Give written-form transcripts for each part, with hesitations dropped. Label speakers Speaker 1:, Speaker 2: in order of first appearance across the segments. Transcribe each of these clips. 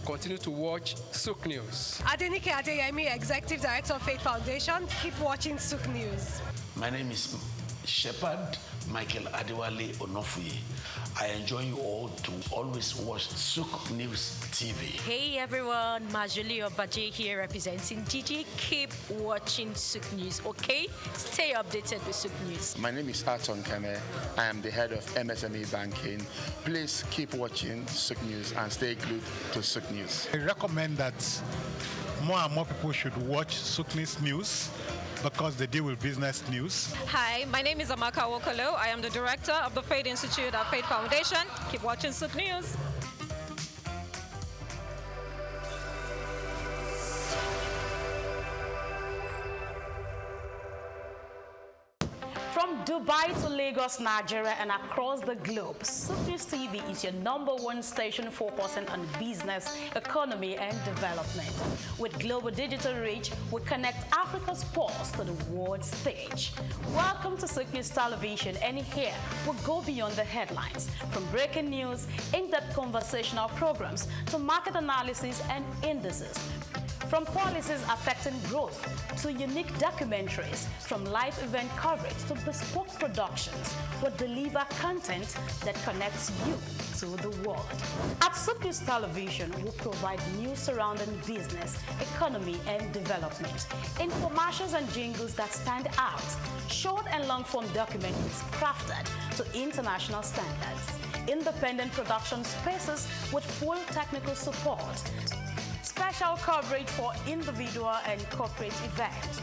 Speaker 1: continue to watch SOUQ News.
Speaker 2: Adenike Adeyemi, Executive Director of Faith Foundation. Keep watching SOUQ News.
Speaker 3: My name is Shepherd Michael Adewale Onofuye. I enjoy you all to always watch SOUQ News TV.
Speaker 4: Hey everyone, Majuli Obaje here representing Gigi. Keep watching SOUQ News, okay? Stay updated with SOUQ News.
Speaker 5: My name is Aton Keme. I am the head of MSME Banking. Please keep watching SOUQ News and stay glued to SOUQ News.
Speaker 6: I recommend that more and more people should watch SOUQ News because they deal with business news.
Speaker 7: Hi, my name is Amaka Wokolo. I am the director of the Faith Institute at Faith Foundation. Keep watching SOUQ News.
Speaker 8: From Dubai to Lagos, Nigeria, and across the globe, SOUQ News TV is your #1 station focusing on business, economy, and development. With global digital reach, we connect Africa's sports to the world stage. Welcome to SOUQ News Television, and here we go beyond the headlines. From breaking news, in-depth conversational programs, to market analysis and indices. From policies affecting growth to unique documentaries, from live event coverage to bespoke productions, we deliver content that connects you to the world. At SOUQ News Television, we provide news surrounding business, economy, and development, infomercials and jingles that stand out, short and long-form documentaries crafted to international standards, independent production spaces with full technical support, special coverage for individual and corporate events,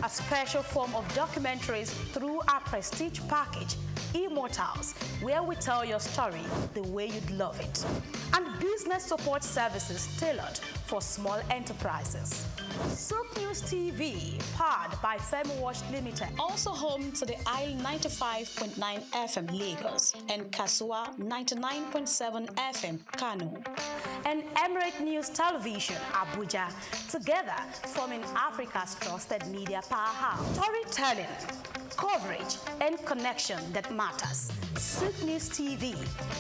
Speaker 8: a special form of documentaries through our prestige package, Immortals, where we tell your story the way you'd love it, and business support services tailored for small enterprises. SOUQ News TV, powered by FemWatch Limited, also home to the Isle 95.9 FM Lagos and Kasua 99.7 FM Kano, and Emirate News Television Abuja, together forming Africa's trusted media powerhouse. Storytelling, coverage, and connection that matters. SOUQ News TV,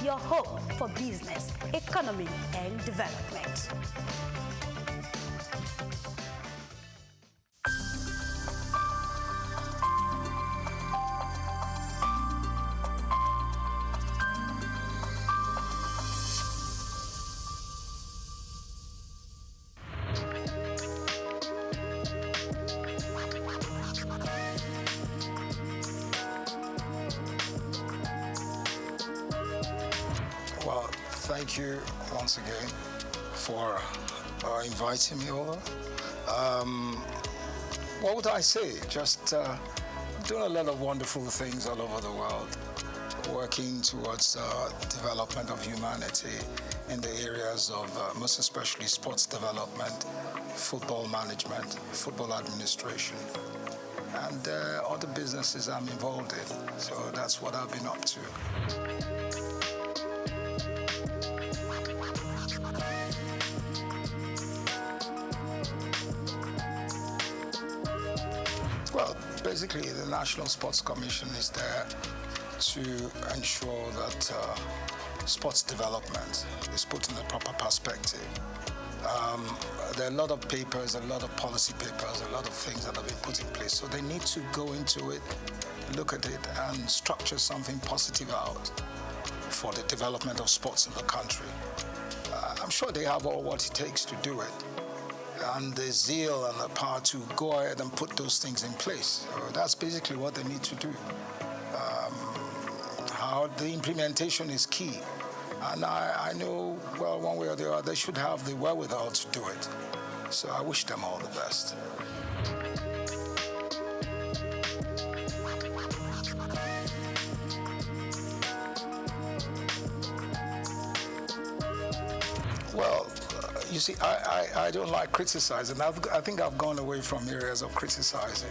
Speaker 8: your home for business, economy, and development.
Speaker 9: Well, thank you once again for inviting me over. What would I say? Just doing a lot of wonderful things all over the world, working towards development of humanity in the areas of most especially sports development, football management, football administration, and other businesses I'm involved in. So that's what I've been up to. Well, basically, the National Sports Commission is there to ensure that sports development is put in a proper perspective. There are a lot of papers, a lot of policy papers, a lot of things that have been put in place. So they need to go into it, look at it, and structure something positive out for the development of sports in the country. I'm sure they have all what it takes to do it, and the zeal and the power to go ahead and put those things in place. So that's basically what they need to do. How the implementation is key. And I know, well, one way or the other, they should have the wherewithal to do it. So I wish them all the best. Well, you see, I don't like criticizing. I think I've gone away from areas of criticizing,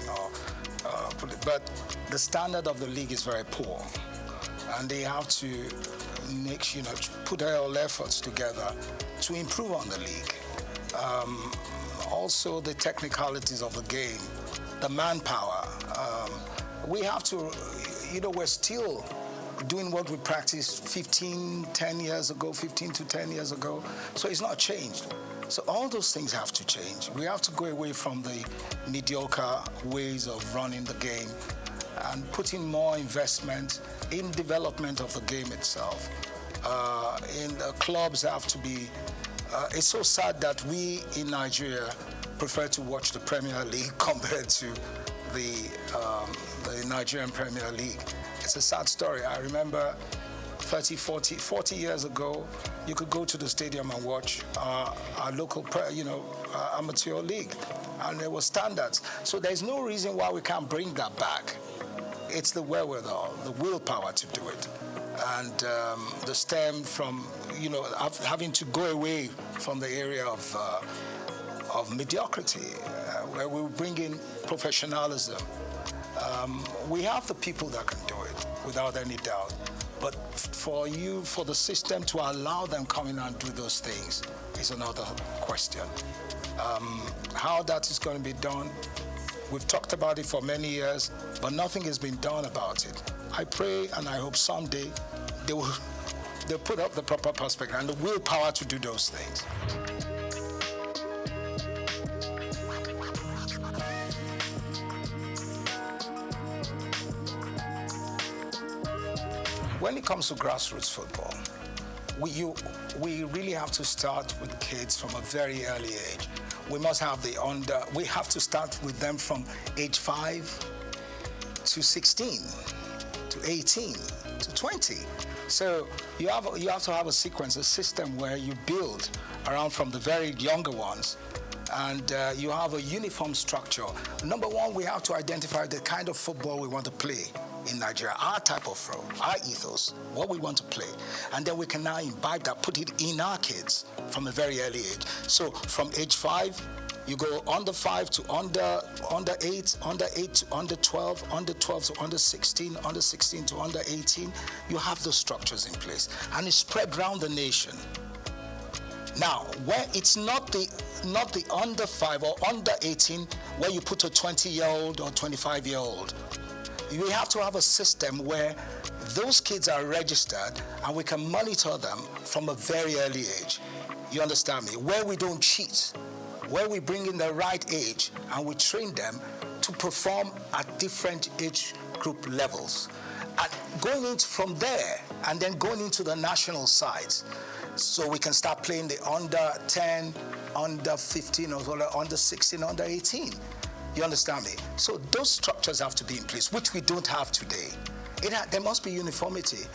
Speaker 9: but the standard of the league is very poor, and they have to put all efforts together to improve on the league. Also, the technicalities of the game, the manpower. We have to, we're still doing what we practiced 15 to 10 years ago. So it's not changed. So all those things have to change. We have to go away from the mediocre ways of running the game and put in more investment in development of the game itself. In the clubs have to be, it's so sad that we in Nigeria prefer to watch the Premier League compared to the Nigerian Premier League. It's a sad story. I remember 40 years ago, you could go to the stadium and watch our local, amateur league, and there were standards. So there's no reason why we can't bring that back. It's the wherewithal, the willpower to do it, and the stem from, having to go away from the area of mediocrity, where we bring in professionalism. We have the people that can do it, without any doubt. But for the system to allow them come in and do those things is another question. How that is going to be done, we've talked about it for many years, but nothing has been done about it. I pray and I hope someday they'll put up the proper perspective and the willpower to do those things. When it comes to grassroots football, we really have to start with kids from a very early age. We must have we have to start with them from age 5 to 16, to 18, to 20. So you have to have a sequence, a system where you build around from the very younger ones, and you have a uniform structure. Number one, we have to identify the kind of football we want to play in Nigeria, our type of flow, our ethos, what we want to play. And then we can now imbibe that, put it in our kids from a very early age. So from age 5, you go under 5 to under 8, under 8 to under 12, under 12 to under 16, under 16 to under 18. You have those structures in place, and it's spread around the nation. Now, where it's not the under 5 or under 18 where you put a 20-year-old or 25-year-old. We have to have a system where those kids are registered and we can monitor them from a very early age. You understand me? Where we don't cheat, where we bring in the right age and we train them to perform at different age group levels. And going into from there and then going into the national sides, so we can start playing the under 10, under 15, or under 16, under 18. You understand me? So those structures have to be in place, which we don't have today. There must be uniformity.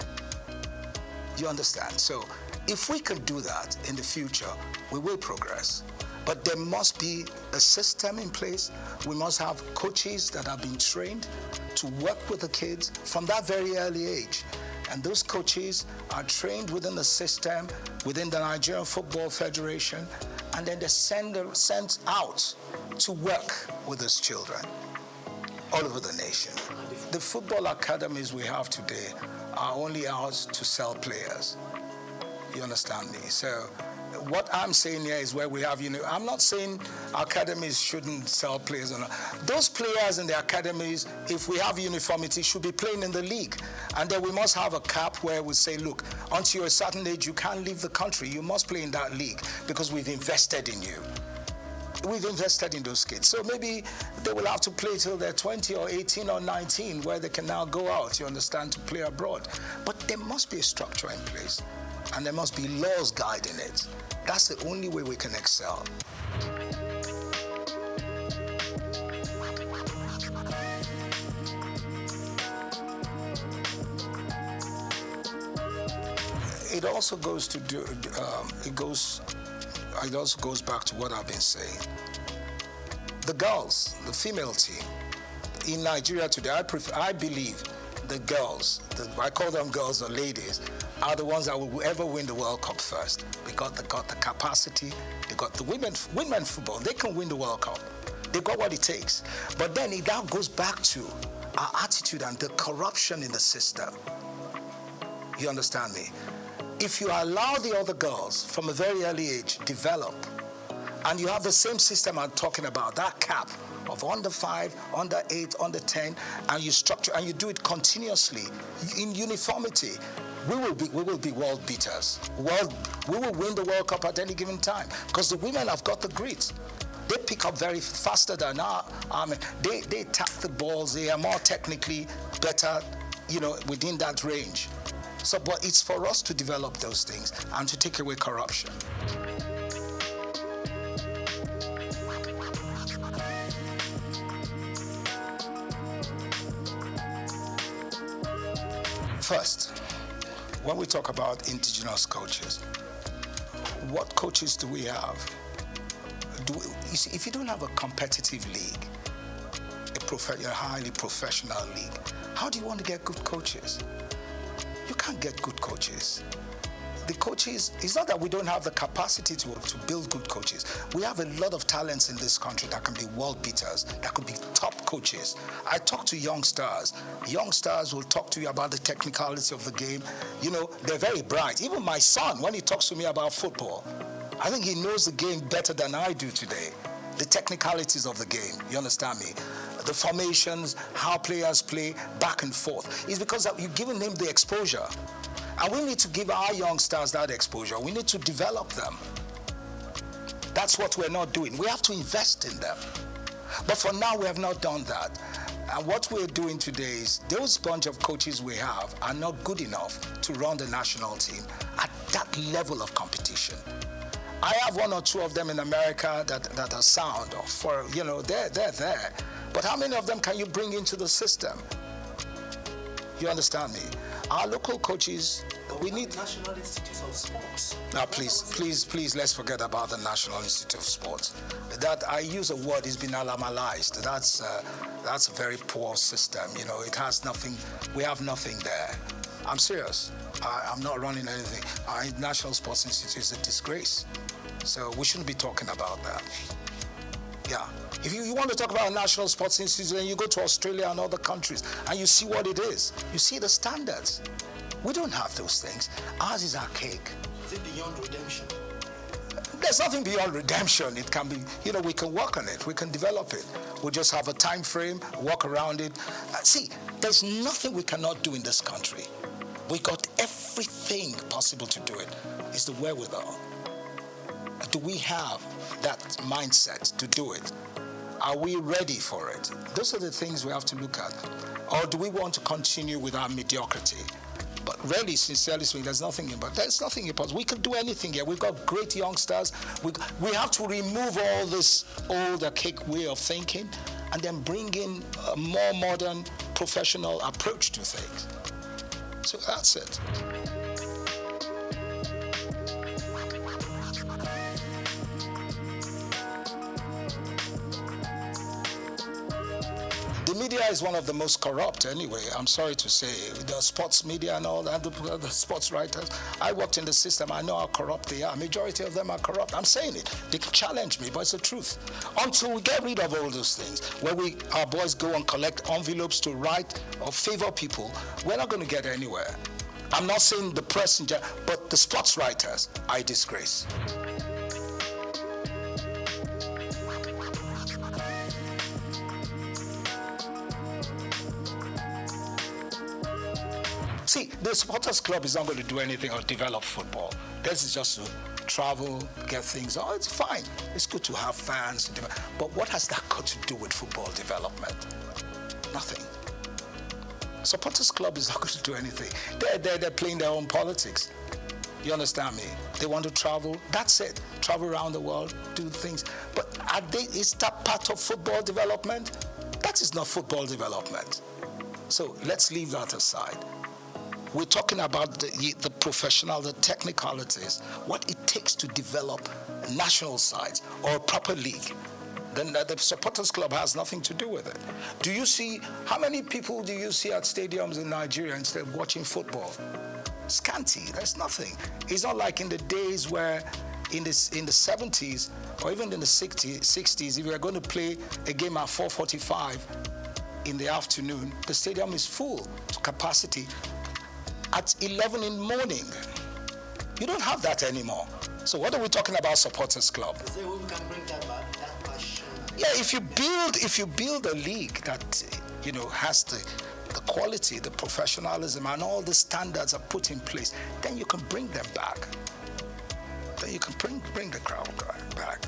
Speaker 9: You understand? So if we can do that in the future, we will progress. But there must be a system in place. We must have coaches that have been trained to work with the kids from that very early age. And those coaches are trained within the system, within the Nigerian Football Federation, and then they're sent out to work with those children all over the nation. The football academies we have today are only out to sell players. You understand me? So what I'm saying here is where we have, I'm not saying academies shouldn't sell players or not. Those players in the academies, if we have uniformity, should be playing in the league. And then we must have a cap where we say, look, until a certain age, you can't leave the country. You must play in that league because we've invested in you. We've invested in those kids. So maybe they will have to play till they're 20 or 18 or 19, where they can now go out, you understand, to play abroad. But there must be a structure in place, and there must be laws guiding it. That's the only way we can excel. It also goes to it also goes back to what I've been saying. The girls, the female team in Nigeria today, I believe the girls, I call them girls or ladies, are the ones that will ever win the World Cup first. Because they got the capacity, they got the women football, they can win the World Cup. They got what it takes. But then it now goes back to our attitude and the corruption in the system. You understand me? If you allow the other girls from a very early age develop, and you have the same system I'm talking about, that cap of under 5, under 8, under 10, and you structure and you do it continuously in uniformity, we will be world beaters. We will win the World Cup at any given time because the women have got the grit. They pick up very faster than our men. They tap the balls. They are more technically better, within that range. So, but it's for us to develop those things and to take away corruption. First, when we talk about indigenous coaches, what coaches do we have? You see, if you don't have a competitive league, a highly professional league, how do you want to get good coaches? You can't get good coaches. The coaches, it's not that we don't have the capacity to build good coaches. We have a lot of talents in this country that can be world beaters, that could be top coaches. I talk to young stars. Young stars will talk to you about the technicality of the game. They're very bright. Even my son, when he talks to me about football, I think he knows the game better than I do today. The technicalities of the game, you understand me? The formations, how players play, back and forth. It's because you've given them the exposure. And we need to give our young stars that exposure. We need to develop them. That's what we're not doing. We have to invest in them. But for now, we have not done that. And what we're doing today is those bunch of coaches we have are not good enough to run the national team at that level of competition. I have one or two of them in America that are sound, they're there. But how many of them can you bring into the system? You understand me? Our local coaches, we need National Institute of Sports. Now, please, let's forget about the National Institute of Sports. That I use a word has been alamalized. That's a very poor system. It has nothing. We have nothing there. I'm serious. I'm not running anything. Our National Sports Institute is a disgrace. So we shouldn't be talking about that. Yeah. If you want to talk about a National Sports Institute, then you go to Australia and other countries and you see what it is. You see the standards. We don't have those things. Ours is archaic.
Speaker 10: Is it beyond redemption?
Speaker 9: There's nothing beyond redemption. It can be, we can work on it. We can develop it. We just have a time frame, work around it. See, there's nothing we cannot do in this country. We got everything possible to do it. It's the wherewithal. Do we have that mindset to do it? Are we ready for it? Those are the things we have to look at. Or do we want to continue with our mediocrity? But really, sincerely speaking, there's nothing impossible. We can do anything here. We've got great youngsters. We have to remove all this old, archaic way of thinking and then bring in a more modern, professional approach to things. So that's it. The media is one of the most corrupt anyway, I'm sorry to say. The sports media and all that, the sports writers. I worked in the system, I know how corrupt they are. Majority of them are corrupt. I'm saying it. They can challenge me, but it's the truth. Until we get rid of all those things, where our boys go and collect envelopes to write or favor people, we're not going to get anywhere. I'm not saying the press in general, but the sports writers are a disgrace. See, the supporters club is not going to do anything or develop football. This is just to travel, get things. Oh, it's fine. It's good to have fans. But what has that got to do with football development? Nothing. Supporters club is not going to do anything. They're playing their own politics. You understand me? They want to travel. That's it. Travel around the world, do things. But is that part of football development? That is not football development. So let's leave that aside. We're talking about the professional, the technicalities, what it takes to develop national sides or a proper league. Then the supporters club has nothing to do with it. Do you see, how many people do you see at stadiums in Nigeria instead of watching football? Scanty, there's nothing. It's not like in the days where in the 70s or even in the 60s, if you're going to play a game at 4:45 in the afternoon, the stadium is full to capacity. At 11 in the morning. You don't have that anymore. So what are we talking about supporters club?
Speaker 10: Is there a way we can bring that back, that passion
Speaker 9: Yeah, if you build a league that has the quality, the professionalism, and all the standards are put in place, then you can bring them back. Then you can bring the crowd back.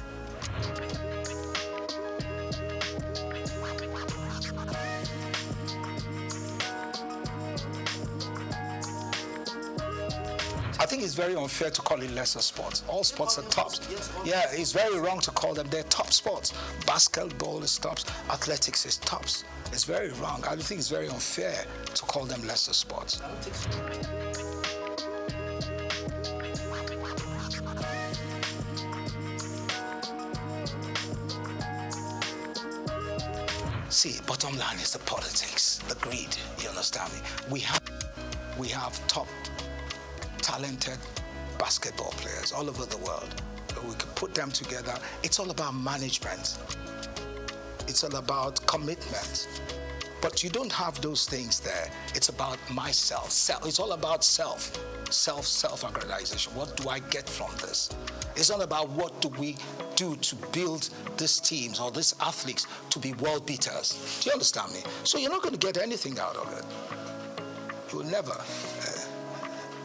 Speaker 9: I think it's very unfair to call it lesser sports. All sports are tops. Yeah, it's very wrong to call them. They're top sports. Basketball is tops. Athletics is tops. It's very wrong. I think it's very unfair to call them lesser sports. See, bottom line is the politics, the greed. You understand me? We have top talented basketball players all over the world. We can put them together. It's all about management. It's all about commitment. But you don't have those things there. It's about myself. It's all about self-aggrandization. What do I get from this? It's not about what do we do to build these teams or these athletes to be world beaters. Do you understand me? So you're not going to get anything out of it. You will never.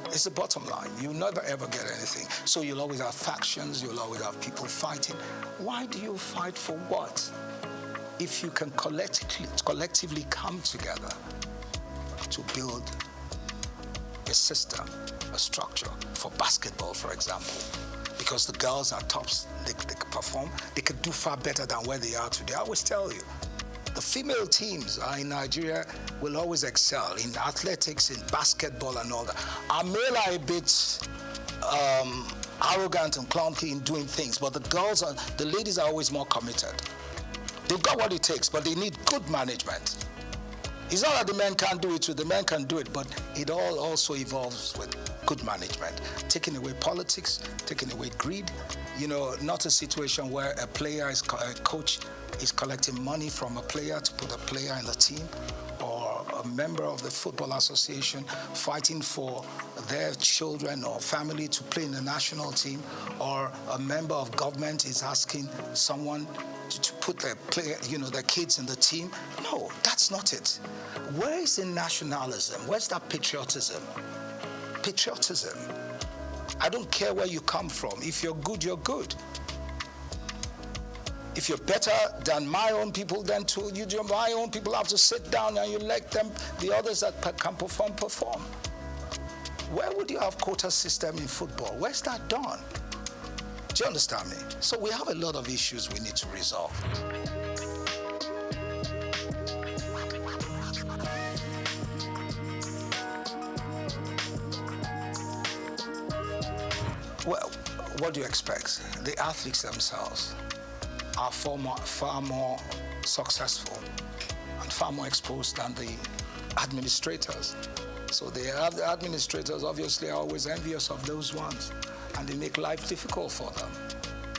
Speaker 9: It's the bottom line. You'll never ever get anything. So you'll always have factions. You'll always have people fighting. Why do you fight for what? If you can collectively come together to build a system, a structure for basketball, for example, because the girls are tops, they can perform, they can do far better than where they are today. I always tell you, the female teams in Nigeria will always excel in athletics, in basketball and all that. Our male are a bit arrogant and clunky in doing things, but the ladies are always more committed. They've got what it takes, but they need good management. It's not that the men can't do it too, the men can do it, but it all also evolves with good management. Taking away politics, taking away greed, not a situation where a coach is collecting money from a player to put a player in the team, or a member of the football association fighting for their children or family to play in the national team, or a member of government is asking someone to put their kids in the team. No, that's not it. Where is the nationalism? Where's that patriotism? Patriotism. I don't care where you come from. If you're good, you're good. If you're better than my own people, then my own people have to sit down and you let them, the others that can perform. Where would you have quota system in football? Where's that done? Do you understand me? So we have a lot of issues we need to resolve. Well, what do you expect? The athletes themselves are far more successful and far more exposed than the administrators. So the administrators obviously are always envious of those ones, and they make life difficult for them.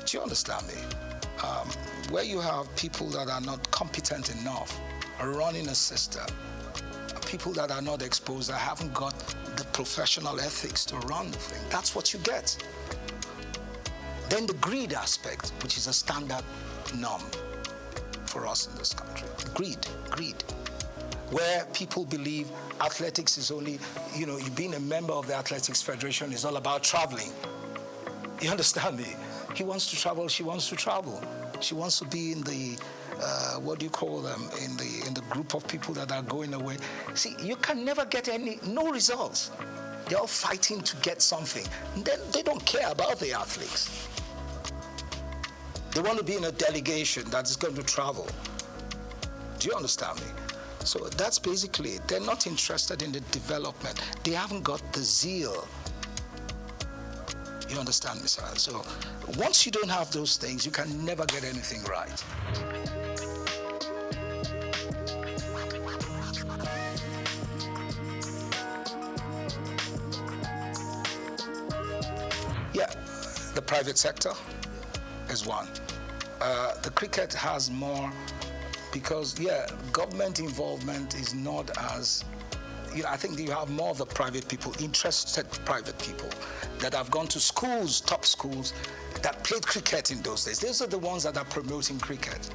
Speaker 9: Do you understand me? Where you have people that are not competent enough running a system, people that are not exposed, that haven't got the professional ethics to run the thing, that's what you get. Then the greed aspect, which is a standard norm for us in this country. Greed. Where people believe athletics is only, you being a member of the Athletics Federation is all about traveling. You understand me? He wants to travel, she wants to travel. She wants to be in the, what do you call them, in the group of people that are going away. See, you can never get no results. They're all fighting to get something. Then they don't care about the athletes. They want to be in a delegation that is going to travel. Do you understand me? So that's basically it. They're not interested in the development. They haven't got the zeal. You understand me, sir? So once you don't have those things, you can never get anything right. Yeah, the private sector is one. The cricket has more because, government involvement is not as, I think you have more of the private people, interested private people that have gone to schools, top schools, that played cricket in those days. Those are the ones that are promoting cricket.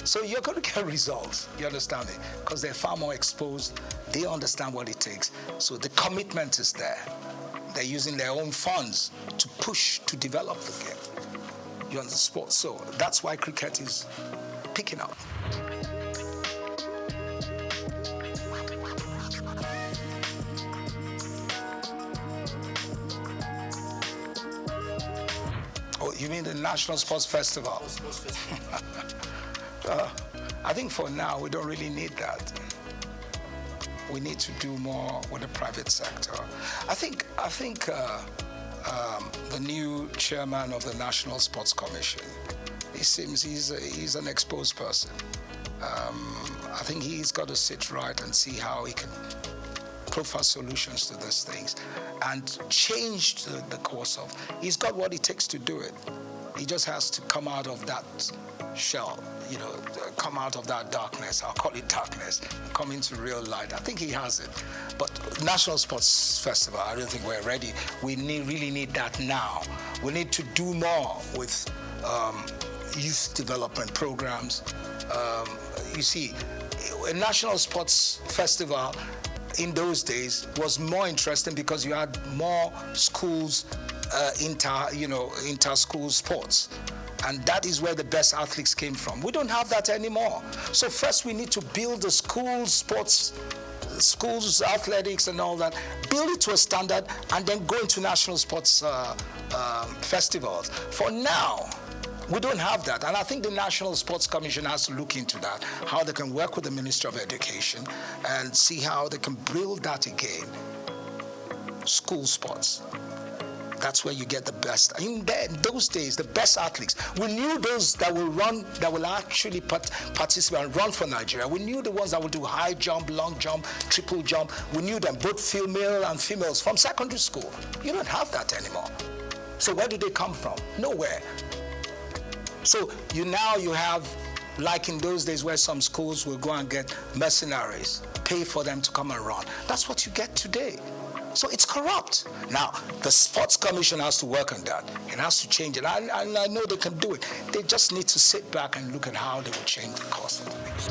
Speaker 9: So you're going to get results, you understand me? Because they're far more exposed, they understand what it takes. So the commitment is there. They're using their own funds to push, to develop the game. You understand sports. So that's why cricket is picking up. Oh, you mean the National Sports Festival? I think for now we don't really need that. We need to do more with the private sector. I think the new chairman of the National Sports Commission, he seems he's an exposed person. I think he's got to sit right and see how he can profile solutions to these things and change the course of. He's got what it takes to do it. He just has to come out of that shell, come out of that darkness. I'll call it darkness, and come into real light. I think he has it. But National Sports Festival, I don't think we're ready. We really need that now. We need to do more with youth development programs. You see, a National Sports Festival in those days was more interesting because you had more schools, inter-school sports. And that is where the best athletes came from. We don't have that anymore. So first we need to build the school sports, schools, athletics and all that, build it to a standard and then go into national sports festivals. For now, we don't have that. And I think the National Sports Commission has to look into that, how they can work with the Ministry of Education and see how they can build that again. School sports. That's where you get the best. In those days, the best athletes, we knew those that will run, that will actually participate and run for Nigeria. We knew the ones that would do high jump, long jump, triple jump. We knew them, both female and females, from secondary school. You don't have that anymore. So where do they come from? Nowhere. So you have, like in those days where some schools will go and get mercenaries, pay for them to come and run. That's what you get today. So it's corrupt. Now, the Sports Commission has to work on that. It has to change it. I know they can do it. They just need to sit back and look at how they will change the course of things.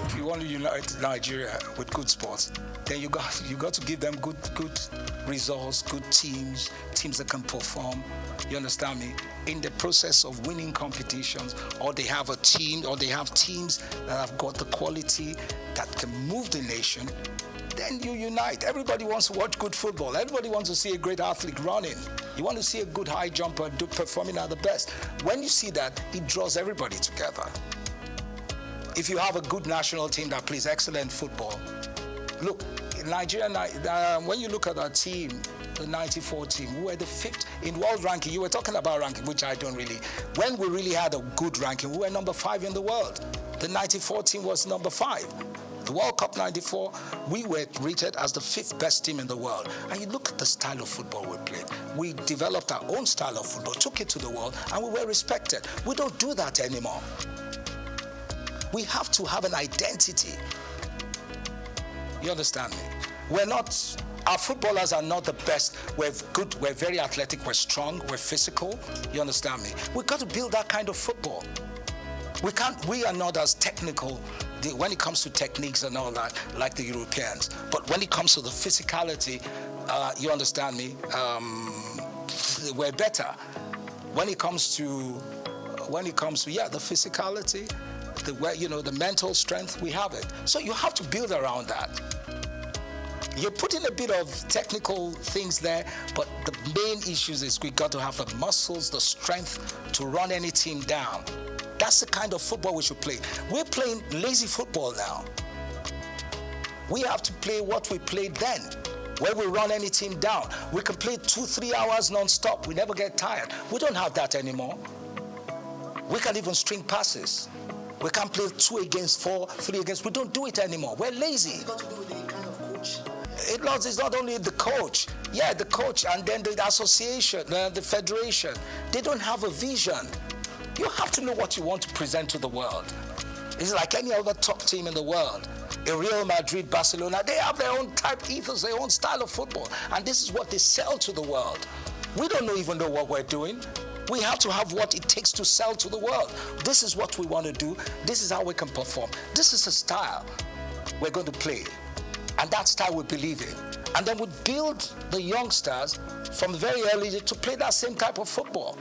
Speaker 9: If you want to unite Nigeria with good sports, then you got to give them good results, good teams that can perform. You understand me? In the process of winning competitions, or they have a team, or they have teams that have got the quality that can move the nation, then you unite. Everybody wants to watch good football. Everybody wants to see a great athlete running. You want to see a good high jumper performing at the best. When you see that, it draws everybody together. If you have a good national team that plays excellent football, look, in Nigeria, when you look at our team, the 94 team, we were the 5th in world ranking. You were talking about ranking, which I don't really. When we really had a good ranking, we were number 5 in the world. The 94 team was number 5. The World Cup 94, we were rated as the 5th best team in the world. And you look at the style of football we played. We developed our own style of football, took it to the world, and we were respected. We don't do that anymore. We have to have an identity. You understand me? Our footballers are not the best. We're good, we're very athletic, we're strong, we're physical. You understand me? We've got to build that kind of football. We are not as technical when it comes to techniques and all that, like the Europeans. But when it comes to the physicality, you understand me? We're better. When it comes to the physicality, the mental strength, we have it. So you have to build around that. You're putting a bit of technical things there, but the main issues is we got to have the muscles, the strength to run any team down. That's the kind of football we should play. We're playing lazy football now. We have to play what we played then, where we run any team down. We can play 2-3 hours non-stop. We never get tired. We don't have that anymore. We can't even string passes. We can't play 2 against 4, 3 against. We don't do it anymore. We're lazy. It's not only the coach. Yeah, the coach and then the association, the federation. They don't have a vision. You have to know what you want to present to the world. It's like any other top team in the world. In Real Madrid, Barcelona, they have their own type ethos, their own style of football. And this is what they sell to the world. We don't even know what we're doing. We have to have what it takes to sell to the world. This is what we want to do. This is how we can perform. This is the style we're going to play. And that style we believe in. And then we build the youngsters from very early to play that same type of football.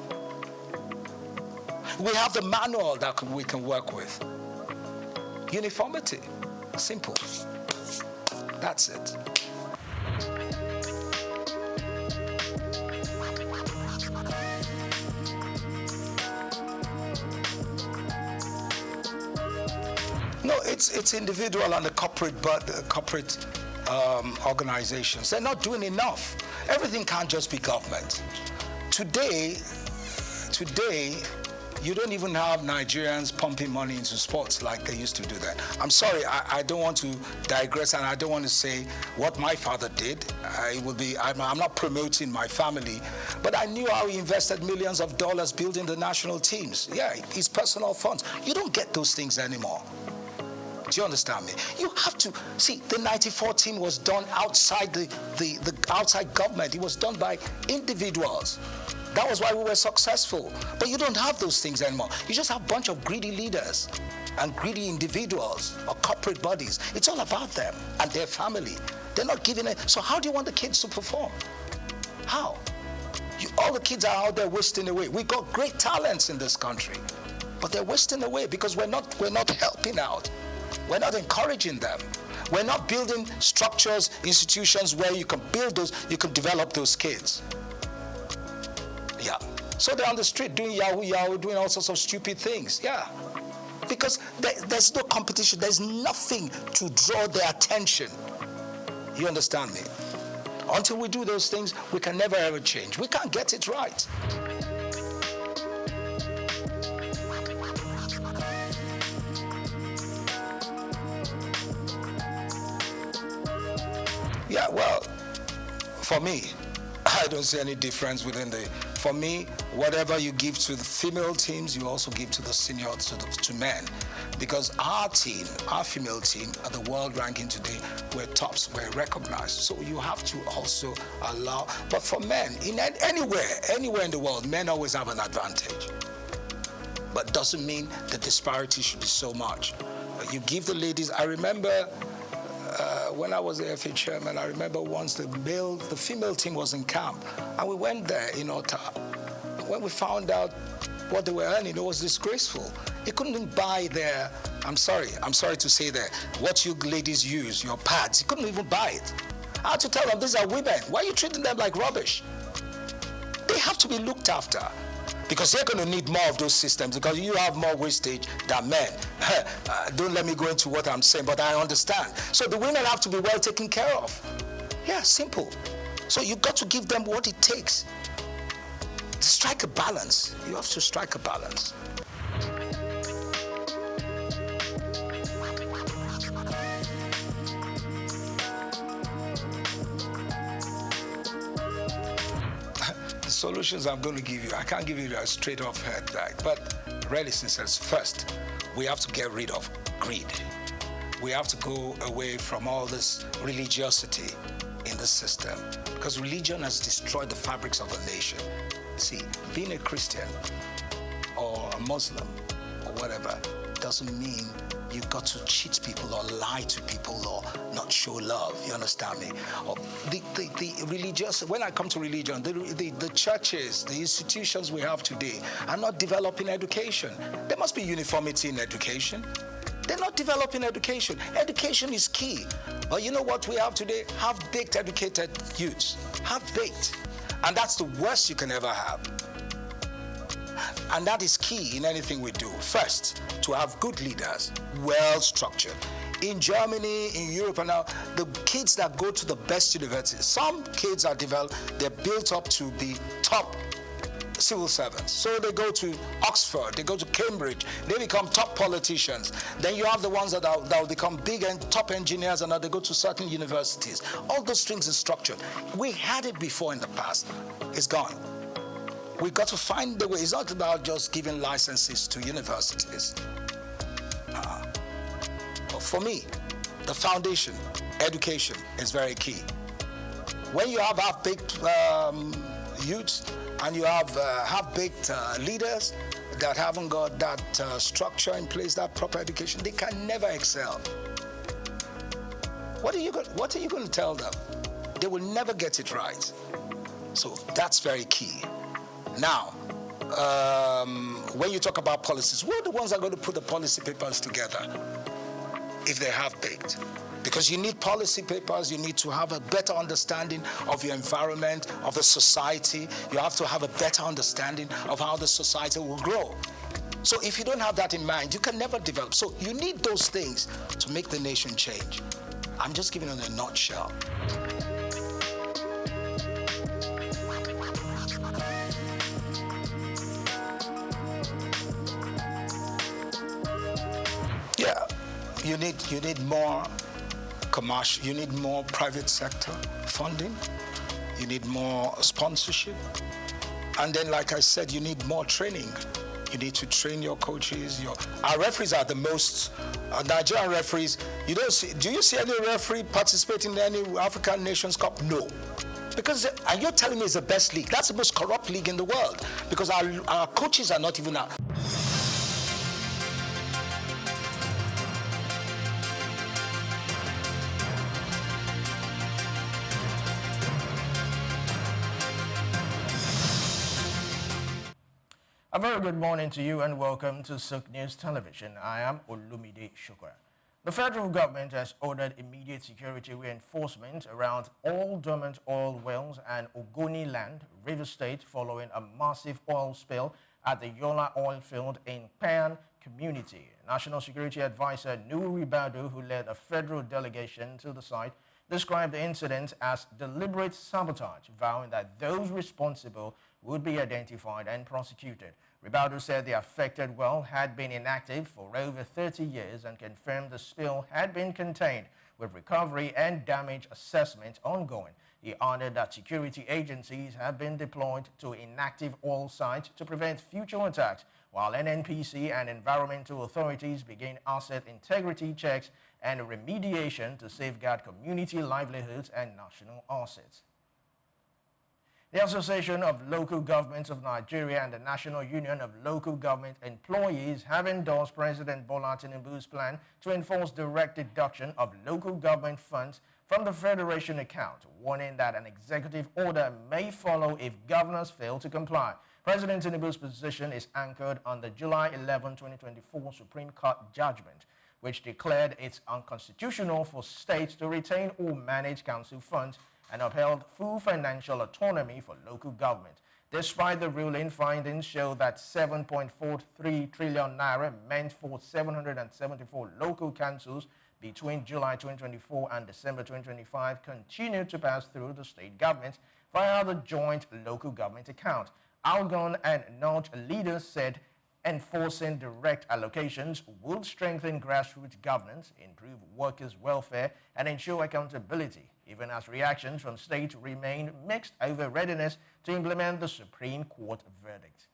Speaker 9: We have the manual that we can work with. Uniformity. Simple. That's it. No, it's individual and the corporate organizations. They're not doing enough. Everything can't just be government. Today, you don't even have Nigerians pumping money into sports like they used to do that. I'm sorry, I don't want to digress, and I don't want to say what my father did. I'm not promoting my family, but I knew how he invested millions of dollars building the national teams. Yeah, his personal funds. You don't get those things anymore. Do you understand me? You have to see the '94 team was done outside the outside government. It was done by individuals. That was why we were successful. But you don't have those things anymore. You just have a bunch of greedy leaders and greedy individuals or corporate bodies. It's all about them and their family. They're not giving it. So how do you want the kids to perform? How? All the kids are out there wasting away. We've got great talents in this country, but they're wasting away because we're not helping out. We're not encouraging them. We're not building structures, institutions where you can build those, you can develop those kids. Yeah. So they're on the street doing yahoo, doing all sorts of stupid things. Yeah. Because there's no competition. There's nothing to draw their attention. You understand me? Until we do those things, we can never ever change. We can't get it right. Yeah, well, for me, I don't see any difference for me, whatever you give to the female teams, you also give to the senior, to men. Because our team, our female team, at the world ranking today, we're tops, we're recognized. So you have to also allow, but for men, anywhere in the world, men always have an advantage. But doesn't mean the disparity should be so much. You give the ladies, I remember, when I was the FA chairman, I remember once the female team was in camp, and we went there in Ota. When we found out what they were earning, it was disgraceful. They couldn't even buy their, I'm sorry to say that, what you ladies use, your pads, you couldn't even buy it. I had to tell them, these are women. Why are you treating them like rubbish? They have to be looked after. Because they're going to need more of those systems because you have more wastage than men. Don't let me go into what I'm saying, but I understand. So the women have to be well taken care of. Yeah, simple. So you've got to give them what it takes. To strike a balance. You have to strike a balance. Solutions I'm going to give you, I can't give you a straight off head, right? But really, since first, we have to get rid of greed. We have to go away from all this religiosity in the system because religion has destroyed the fabrics of a nation. See, being a Christian or a Muslim or whatever doesn't mean you got to cheat people or lie to people or not show love. You understand me? Or the religious, when I come to religion, the churches, the institutions we have today are not developing education. There must be uniformity in education. They're not developing education. Education is key. But you know what we have today? Half-baked educated youths. Half-baked. And that's the worst you can ever have. And that is key in anything we do. First, to have good leaders, well structured. In Germany, in Europe, and now the kids that go to the best universities, some kids are developed, they're built up to be top civil servants. So they go to Oxford, they go to Cambridge, they become top politicians. Then you have the ones that will become big and top engineers and they go to certain universities. All those things are structured. We had it before in the past. It's gone. We've got to find the way. It's not about just giving licenses to universities. for me, the foundation, education, is very key. When you have half-baked youths and you have half-baked leaders that haven't got that structure in place, that proper education, they can never excel. What are you going to tell them? They will never get it right. So that's very key. Now, when you talk about policies, who are the ones that are going to put the policy papers together if they're half-baked? Because you need policy papers, you need to have a better understanding of your environment, of the society. You have to have a better understanding of how the society will grow. So if you don't have that in mind, you can never develop. So you need those things to make the nation change. I'm just giving it in a nutshell. Yeah, you need more commercial, you need more private sector funding, you need more sponsorship, and then, like I said, you need more training. You need to train your coaches. Our referees are the most Nigerian referees. You don't see. Do you see any referee participating in any African Nations Cup? No, because and you're telling me it's the best league. That's the most corrupt league in the world because our coaches are not even out.
Speaker 11: A very good morning to you and welcome to SOUQ News Television. I am Olumide Shukra. The federal government has ordered immediate security reinforcement around all dormant oil wells and Ogoni land, River State, following a massive oil spill at the Yola oil field in Pan community. National Security Advisor Nuri Badu, who led a federal delegation to the site, described the incident as deliberate sabotage, vowing that those responsible would be identified and prosecuted. Ribaudo said the affected well had been inactive for over 30 years and confirmed the spill had been contained, with recovery and damage assessment ongoing. He added that security agencies have been deployed to inactive oil sites to prevent future attacks, while NNPC and environmental authorities begin asset integrity checks and remediation to safeguard community livelihoods and national assets. The Association of Local Governments of Nigeria and the National Union of Local Government Employees have endorsed President Bola Tinubu's plan to enforce direct deduction of local government funds from the Federation account, warning that an executive order may follow if governors fail to comply. President Tinubu's position is anchored on the July 11, 2024 Supreme Court judgment, which declared it's unconstitutional for states to retain or manage council funds and upheld full financial autonomy for local government. Despite the ruling, findings show that 7.43 trillion naira meant for 774 local councils between July 2024 and December 2025 continued to pass through the state government via the joint local government account. Algon and Notch leaders said enforcing direct allocations will strengthen grassroots governance, improve workers' welfare, and ensure accountability, even as reactions from states remain mixed over readiness to implement the Supreme Court verdict.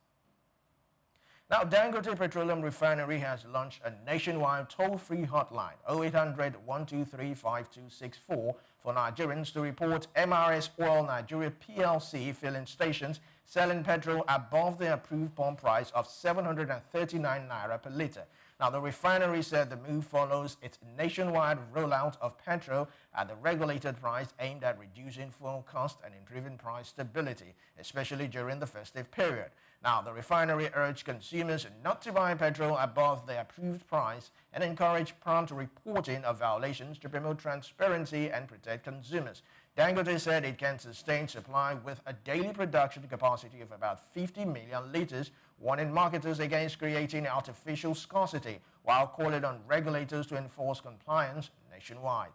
Speaker 11: Now, Dangote Petroleum Refinery has launched a nationwide toll-free hotline, 0800-123-5264, for Nigerians to report MRS Oil Nigeria PLC filling stations selling petrol above the approved pump price of 739 naira per litre. Now, the refinery said the move follows its nationwide rollout of petrol at the regulated price aimed at reducing fuel cost and improving price stability, especially during the festive period. Now, the refinery urged consumers not to buy petrol above the approved price and encourage prompt reporting of violations to promote transparency and protect consumers. Dangote said it can sustain supply with a daily production capacity of about 50 million litres, warning marketers against creating artificial scarcity, while calling on regulators to enforce compliance nationwide.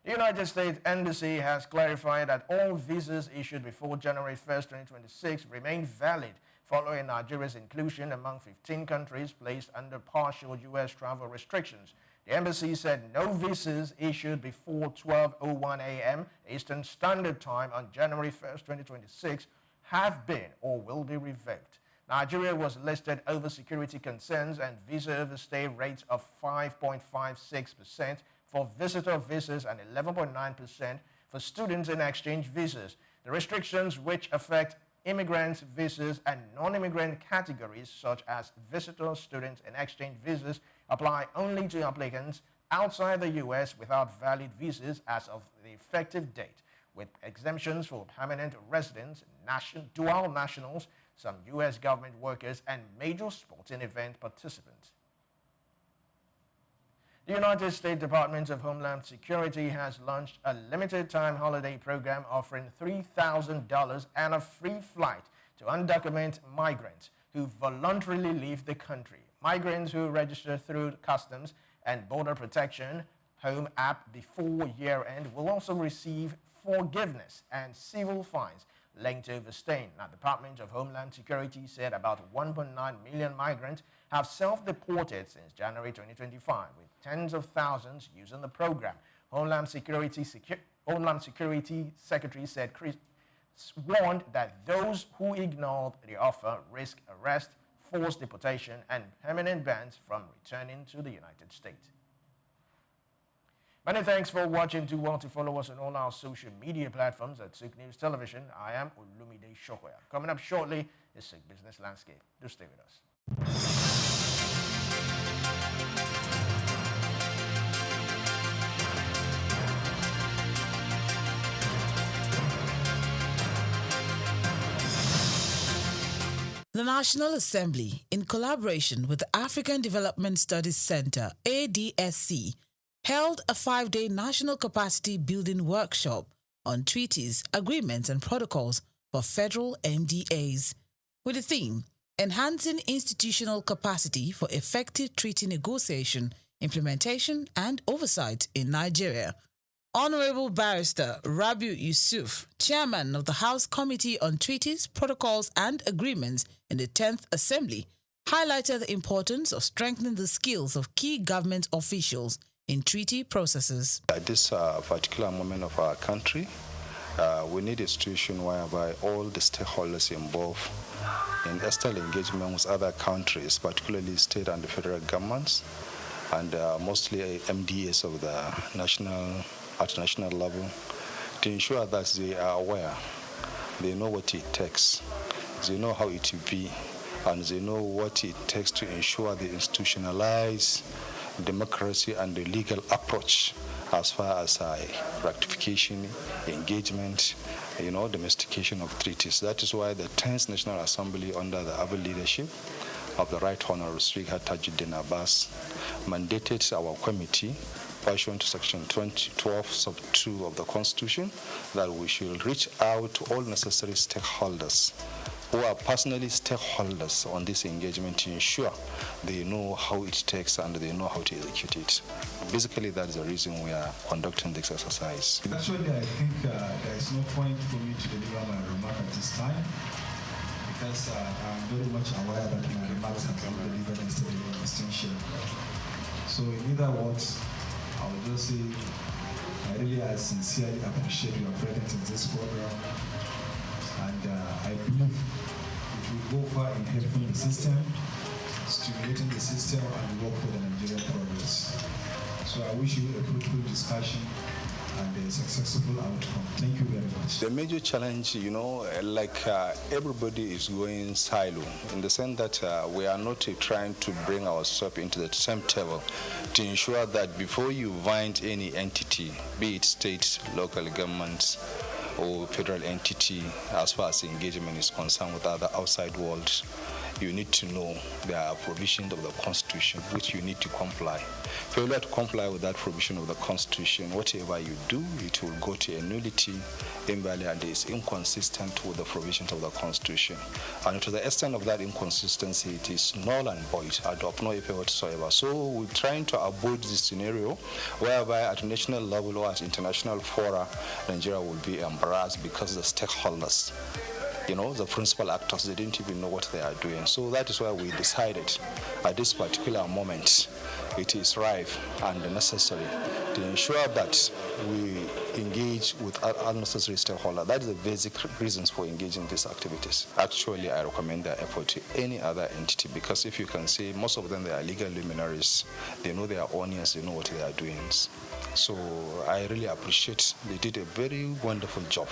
Speaker 11: The United States Embassy has clarified that all visas issued before January 1st, 2026 remain valid, following Nigeria's inclusion among 15 countries placed under partial U.S. travel restrictions. The embassy said no visas issued before 12:01 a.m. Eastern Standard Time on January 1st, 2026 have been or will be revoked. Nigeria was listed over security concerns and visa overstay rates of 5.56% for visitor visas and 11.9% for students and exchange visas. The restrictions, which affect immigrant visas and non-immigrant categories such as visitor, student, and exchange visas, apply only to applicants outside the U.S. without valid visas as of the effective date, with exemptions for permanent residents, dual nationals, some U.S. government workers, and major sporting event participants. The United States Department of Homeland Security has launched a limited-time holiday program offering $3,000 and a free flight to undocumented migrants who voluntarily leave the country. Migrants who register through Customs and Border Protection Home app before year-end will also receive forgiveness and civil fines linked to overstaying. Now, the Department of Homeland Security said about 1.9 million migrants have self-deported since January 2025, with tens of thousands using the program. Homeland Security Secretary said warned that those who ignored the offer risk arrest, forced deportation, and permanent bans from returning to the United States. Many thanks for watching. Do want to follow us on all our social media platforms at SOUQ News Television. I am Olumide Shokoya. Coming up shortly is SOUQ Business Landscape. Do stay with us.
Speaker 12: The National Assembly, in collaboration with the African Development Studies Center, ADSC, held a 5-day national capacity building workshop on treaties, agreements, and protocols for federal MDAs, with the theme, Enhancing Institutional Capacity for Effective Treaty Negotiation, Implementation, and Oversight in Nigeria. Honorable Barrister Rabiu Yusuf, Chairman of the House Committee on Treaties, Protocols, and Agreements in the 10th Assembly, highlighted the importance of strengthening the skills of key government officials in treaty processes.
Speaker 13: At this particular moment of our country, we need a situation whereby all the stakeholders involved in external engagement with other countries, particularly state and the federal governments, and mostly MDAs of the at national level, to ensure that they are aware, they know what it takes, they know how it will be, and they know what it takes to ensure the institutionalized democracy and the legal approach as far as ratification, engagement, domestication of treaties. That is why the 10th National Assembly, under the able leadership of the Right Honorable Speaker Tajuddin Abbas, mandated our committee, pursuant to Section 12 sub 2 of the Constitution, that we should reach out to all necessary stakeholders who are personally stakeholders on this engagement to ensure they know how it takes and they know how to execute it. Basically, that is the reason we are conducting this exercise.
Speaker 14: Actually, I think there is no point for me to deliver my remark at this time, because I'm very much aware that my remarks have been delivered instead of distinction. So in either words, I will just say I really sincerely appreciate your presence in this program, and I believe it will go far in helping the system, stimulating the system, and work for the Nigerian progress. So I wish you a fruitful discussion and a successful outcome. Thank you very much.
Speaker 13: The major challenge, everybody is going silo, in the sense that we are not trying to bring ourselves into the same table to ensure that before you find any entity, be it state, local governments, or federal entity, as far as engagement is concerned with other outside worlds, you need to know there are provisions of the Constitution which you need to comply. Failure to comply with that provision of the Constitution, whatever you do, it will go to a nullity, invalid, and is inconsistent with the provisions of the Constitution. And to the extent of that inconsistency, it is null and void, and of no effect whatsoever. So we're trying to avoid this scenario whereby at national level or at international fora, Nigeria will be embarrassed because the stakeholders, the principal actors, they didn't even know what they are doing. So that is why we decided at this particular moment it is ripe and necessary to to ensure that we engage with unnecessary stakeholders. That is the basic reasons for engaging these activities. Actually, I recommend their effort to any other entity, because if you can see, most of them, they are legal luminaries. They know their audience, they know what they are doing. So I really appreciate, they did a very wonderful job.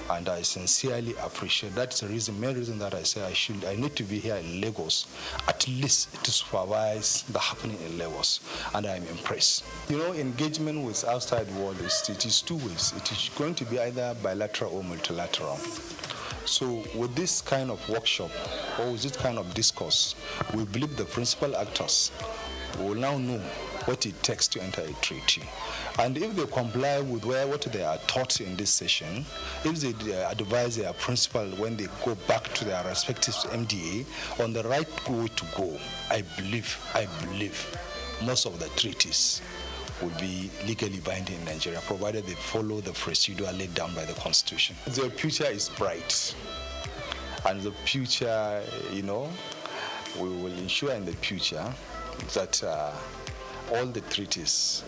Speaker 13: And I sincerely appreciate. That's the reason, main reason that I say I need to be here in Lagos, at least to supervise the happening in Lagos, and I'm impressed. You know, engagement with outside world it is two ways. It is going to be either bilateral or multilateral. So with this kind of workshop or with this kind of discourse, we believe the principal actors will now know what it takes to enter a treaty. And if they comply with what they are taught in this session, if they advise their principal when they go back to their respective MDA on the right way to go, I believe most of the treaties will be legally binding in Nigeria, provided they follow the procedure laid down by the Constitution. The future is bright. And the future, you know, we will ensure in the future that all the treaties,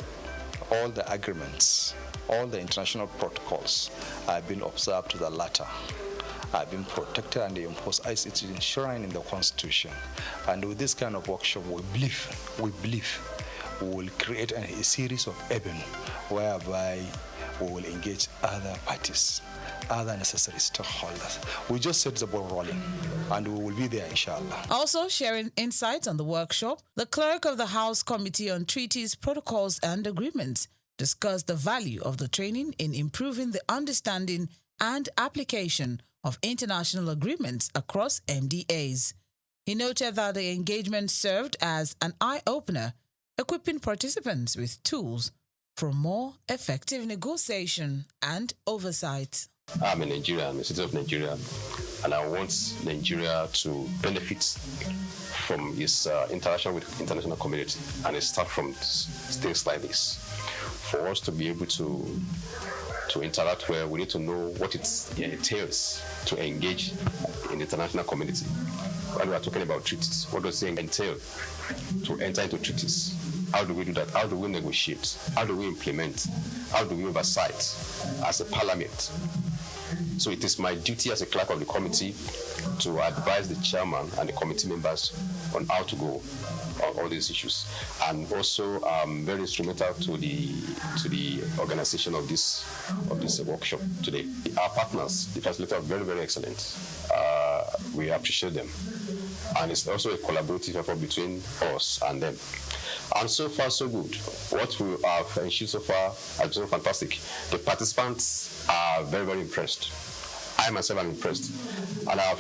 Speaker 13: all the agreements, all the international protocols are being observed to the latter, are being protected and enforced as it is enshrined in the Constitution. And with this kind of workshop, we believe we will create a series of avenues whereby we will engage other parties, other necessary stakeholders. We just set the ball rolling, and we will be there, inshallah.
Speaker 12: Also sharing insights on the workshop, the clerk of the House Committee on Treaties, Protocols and Agreements discussed the value of the training in improving the understanding and application of international agreements across MDAs. He noted that the engagement served as an eye-opener, equipping participants with tools for more effective negotiation and oversight.
Speaker 15: I'm a Nigerian, I'm a citizen of Nigeria, and I want Nigeria to benefit from its interaction with the international community, and it starts from things like this. For us to be able to interact well, we need to know what it entails to engage in the international community. When we are talking about treaties, what does it entail to enter into treaties? How do we do that? How do we negotiate? How do we implement? How do we oversight as a parliament? So it is my duty as a clerk of the committee to advise the chairman and the committee members on how to go on all these issues, and also very instrumental to the organization of this workshop today. Our partners, the facilitators, are very, very excellent. We appreciate them, and it's also a collaborative effort between us and them. And so far, so good. What we have ensured so far has been fantastic. The participants are very, very impressed. I myself am impressed. And I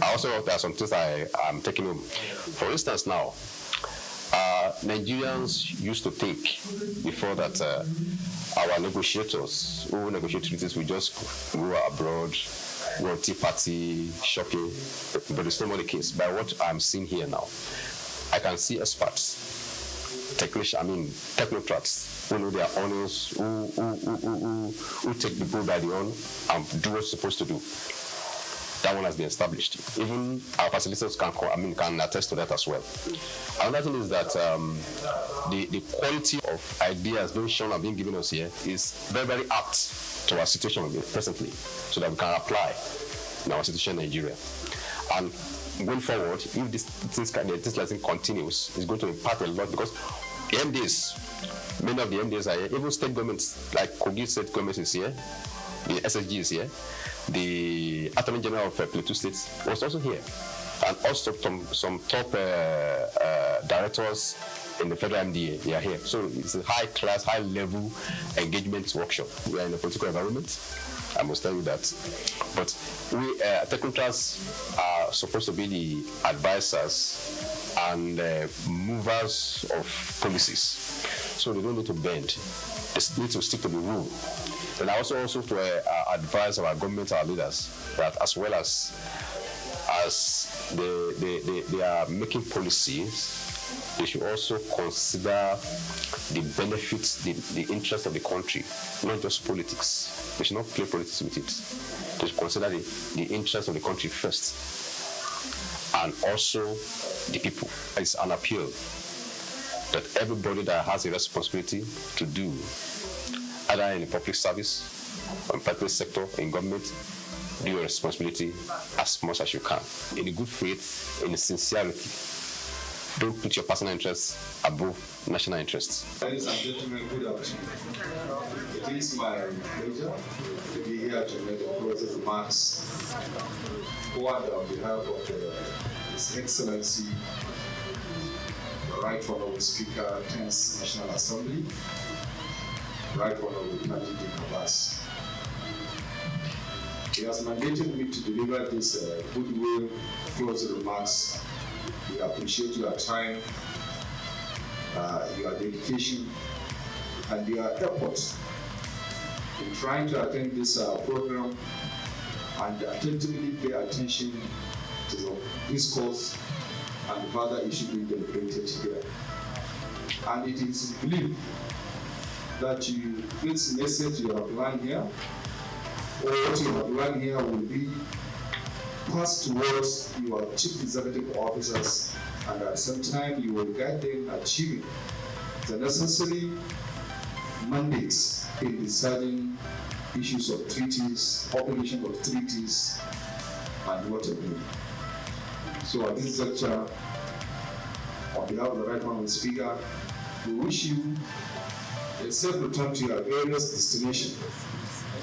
Speaker 15: also there are some things I'm taking home. For instance, now, Nigerians used to think before that our negotiators who negotiate treaties will just go abroad, go on tea party, shopping, but it's not more the case. By what I'm seeing here now, I can see experts, technocrats who know their honors, who take the bull by the horn and do what it's supposed to do. That one has been established. Even our facilitators can attest to that as well. Another thing is that the quality of ideas being shown and being given us here is very, very apt to our situation presently, so that we can apply in our situation in Nigeria. And going forward, if this lesson continues, it's going to impact a lot, because the MDs, many of the MDs are here, even state governments, like Kogi State Government is here, the SSG is here, the Attorney General of Plateau State was also here, and also some top directors in the federal MDA, they are here. So it's a high-class, high-level engagement workshop. We are in a political environment, I must tell you that. But we, technocrats, are supposed to be the advisors and movers of policies. So they don't need to bend. They need to stick to the rule. And I also to advise our government, our leaders, that as well as they are making policies, they should also consider the benefits, the interests of the country, not just politics. They should not play politics with it. They should consider the interests of the country first, and also the people. It's an appeal that everybody that has a responsibility to do, either in the public service, or in private sector, in government, do your responsibility as much as you can, in a good faith, in a sincerity. Don't put your personal interests above national interests.
Speaker 14: Ladies and gentlemen, good afternoon. It is my pleasure to be here to make the closing remarks on behalf of His Excellency, the Right Honorable Speaker, 10th National Assembly, Right Honorable Tajudeen Abbas. He has mandated me to deliver this goodwill closing remarks. We appreciate your time, your dedication, and your efforts in trying to attend this program and attentively pay attention to the discourse and the further issue being deliberated here. And it is believed that this message you have learned here, or what you have learned here, will be passed towards your chief executive officers, and at the same time you will guide them achieving the necessary mandates in deciding issues of treaties, obligation of treaties, and what have you. So at this juncture, on behalf of the Right Honourable Speaker, we wish you a safe return to your various destinations,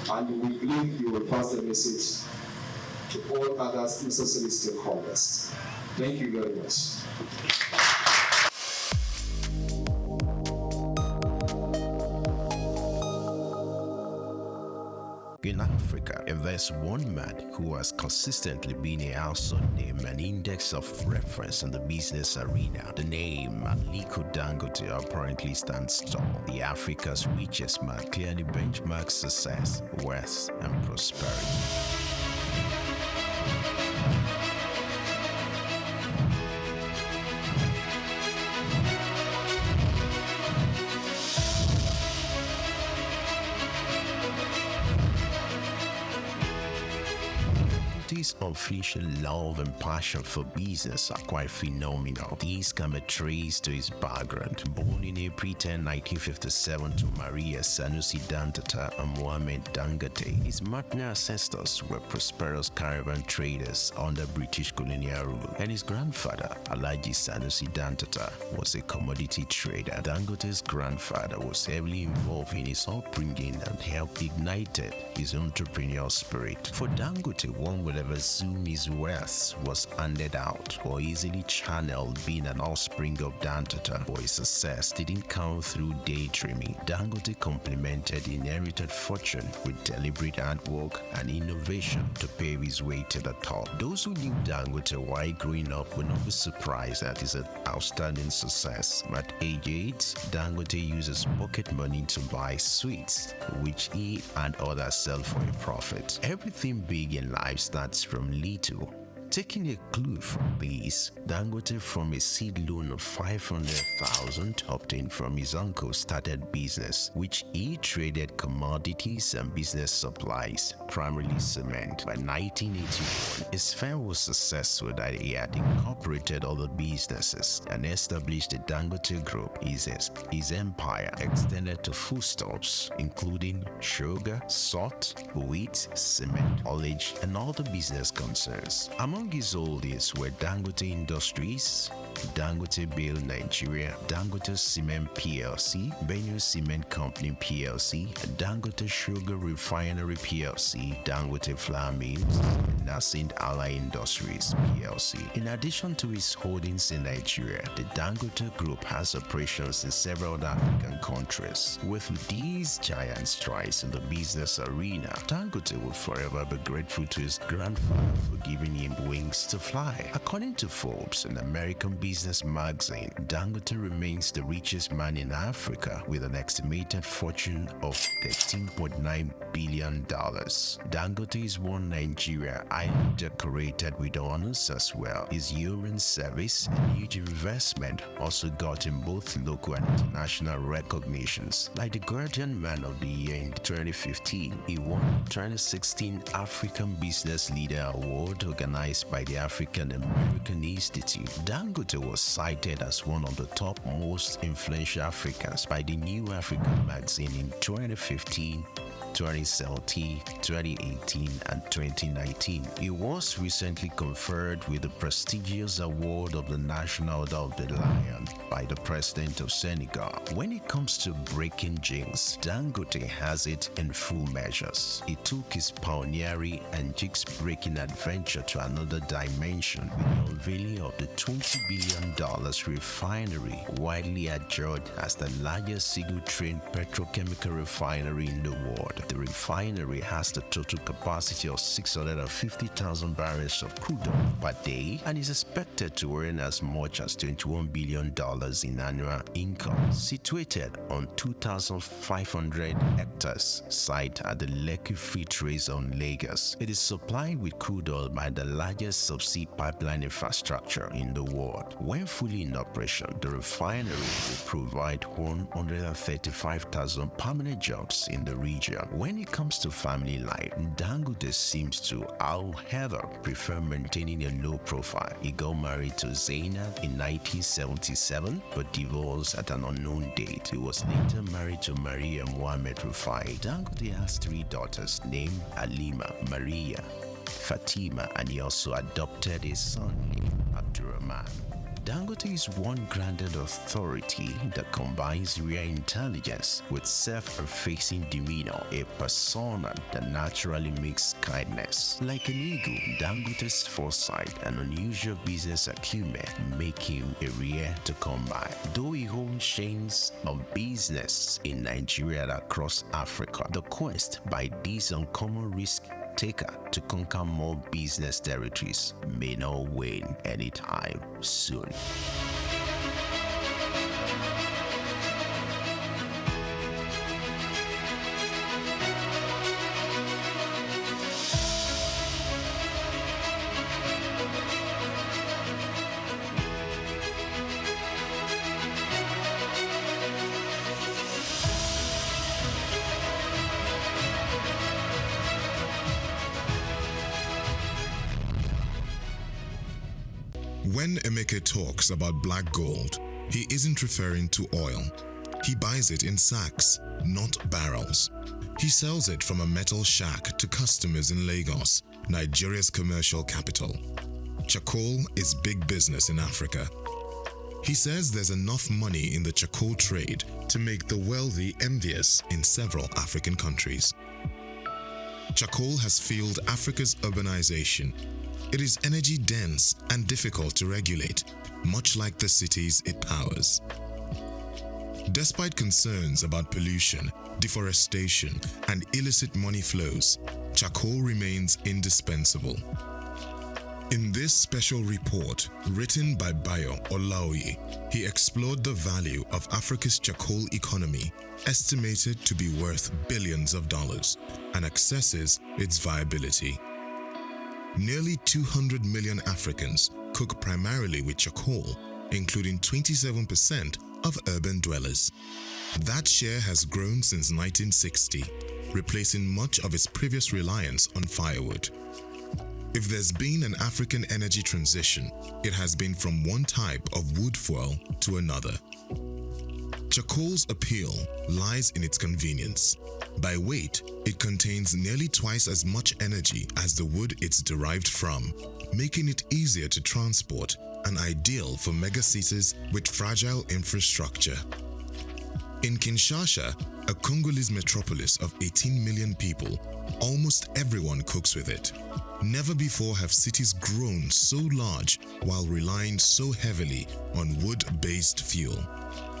Speaker 14: and we believe you will pass the message to all other necessary stakeholders. Thank you very much.
Speaker 16: In Africa, and there's one man who has consistently been a household name and index of reference in the business arena. The name Aliko Dangote apparently stands tall. The Africa's richest man clearly benchmarks success, wealth, and prosperity. His unofficial love and passion for business are quite phenomenal. These can be traced to his background. Born in April 10, 1957 to Maria Sanusi Dantata and Mohammed Dangote, his maternal ancestors were prosperous caravan traders under British colonial rule, and his grandfather, Alhaji Sanusi Dantata, was a commodity trader. Dangote's grandfather was heavily involved in his upbringing and helped ignite his entrepreneurial spirit. For Dangote, one would ever assume his wealth was handed out or easily channeled, being an offspring of Dantata, but his success didn't come through daydreaming. Dangote complemented inherited fortune with deliberate hard work and innovation to pave his way to the top. Those who knew Dangote while growing up would not be surprised at his outstanding success. At age 8, Dangote uses pocket money to buy sweets, which he and others sell for a profit. Everything big in life starts from little. Taking a clue from this, Dangote, from a seed loan of 500,000 obtained from his uncle, started business, which he traded commodities and business supplies, primarily cement. By 1981, his firm was successful that he had incorporated other businesses and established the Dangote Group. His empire extended to foodstuffs, including sugar, salt, wheat, cement, haulage, and other business concerns. Among his holdings were Dangote Industries, Dangote Bale Nigeria, Dangote Cement PLC, Benue Cement Company PLC, Dangote Sugar Refinery PLC, Dangote Flour Mills, and Nascent Ally Industries PLC. In addition to his holdings in Nigeria, the Dangote Group has operations in several other African countries. With these giant strides in the business arena, Dangote will forever be grateful to his grandfather for giving him wings to fly. According to Forbes, an American business magazine, Dangote remains the richest man in Africa with an estimated fortune of $13.9 billion. Dangote is one Nigeria, highly decorated with honors as well. His urine service and huge investment also got him both local and international recognitions. Like the Guardian Man of the Year in 2015, he won the 2016 African Business Leader Award organized released by the African American Institute, Dangote was cited as one of the top most influential Africans by the New African magazine in 2015, 2017, 2018, and 2019. He was recently conferred with the prestigious award of the National Order of the Lion by the President of Senegal. When it comes to breaking jinx, Dangote has it in full measures. He took his pioneering and jinx-breaking adventure to another dimension with the unveiling of the $20 billion refinery, widely adjudged as the largest single-train petrochemical refinery in the world. The refinery has the total capacity of 650,000 barrels of crude oil per day and is expected to earn as much as $21 billion in annual income. Situated on 2,500 hectares site at the Lekki Free Trade Zone, Lagos, it is supplied with crude oil by the largest subsea pipeline infrastructure in the world. When fully in operation, the refinery will provide 135,000 permanent jobs in the region. When it comes to family life, Dangote seems to, however, prefer maintaining a low profile. He got married to Zainab in 1977 but divorced at an unknown date. He was later married to Maria Mohammed Rufai. Dangote has 3 daughters named Halima, Maria, Fatima, and he also adopted a son named Abdurrahman. Dangote is one grounded authority that combines real intelligence with self-effacing demeanor, a persona that naturally makes kindness. Like an eagle, Dangote's foresight and unusual business acumen make him a rare to come by. Though he owns chains of business in Nigeria and across Africa, the quest by this uncommon risk taker to conquer more business territories may not wane anytime soon.
Speaker 17: When Emeka talks about black gold, he isn't referring to oil. He buys it in sacks, not barrels. He sells it from a metal shack to customers in Lagos, Nigeria's commercial capital. Charcoal is big business in Africa. He says there's enough money in the charcoal trade to make the wealthy envious in several African countries. Charcoal has fueled Africa's urbanization. It is energy dense and difficult to regulate, much like the cities it powers. Despite concerns about pollution, deforestation, and illicit money flows, charcoal remains indispensable. In this special report, written by Bayo Olaoye, he explored the value of Africa's charcoal economy, estimated to be worth billions of dollars, and assesses its viability. Nearly 200 million Africans cook primarily with charcoal, including 27% of urban dwellers. That share has grown since 1960, replacing much of its previous reliance on firewood. If there's been an African energy transition, it has been from one type of wood fuel to another. Charcoal's appeal lies in its convenience. By weight, it contains nearly twice as much energy as the wood it's derived from, making it easier to transport and ideal for megacities with fragile infrastructure. In Kinshasa, a Congolese metropolis of 18 million people, almost everyone cooks with it. Never before have cities grown so large while relying so heavily on wood-based fuel.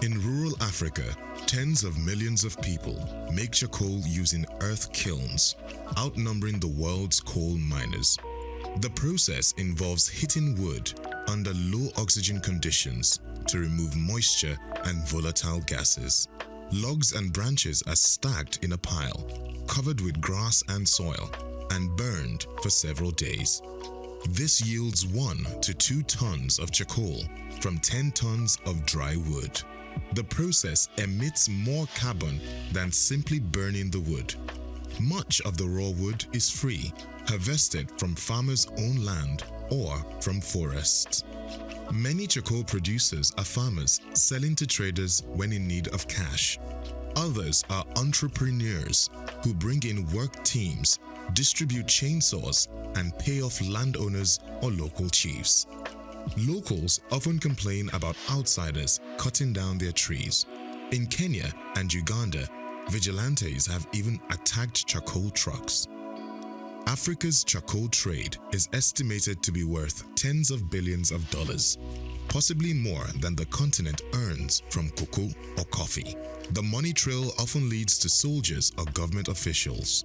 Speaker 17: In rural Africa, tens of millions of people make charcoal using earth kilns, outnumbering the world's coal miners. The process involves heating wood under low oxygen conditions to remove moisture and volatile gases. Logs and branches are stacked in a pile, covered with grass and soil, and burned for several days. This yields 1 to 2 tons of charcoal from 10 tons of dry wood. The process emits more carbon than simply burning the wood. Much of the raw wood is free, harvested from farmers' own land or from forests. Many charcoal producers are farmers selling to traders when in need of cash. Others are entrepreneurs who bring in work teams, distribute chainsaws, and pay off landowners or local chiefs. Locals often complain about outsiders cutting down their trees. In Kenya and Uganda, vigilantes have even attacked charcoal trucks. Africa's charcoal trade is estimated to be worth tens of billions of dollars, possibly more than the continent earns from cocoa or coffee. The money trail often leads to soldiers or government officials.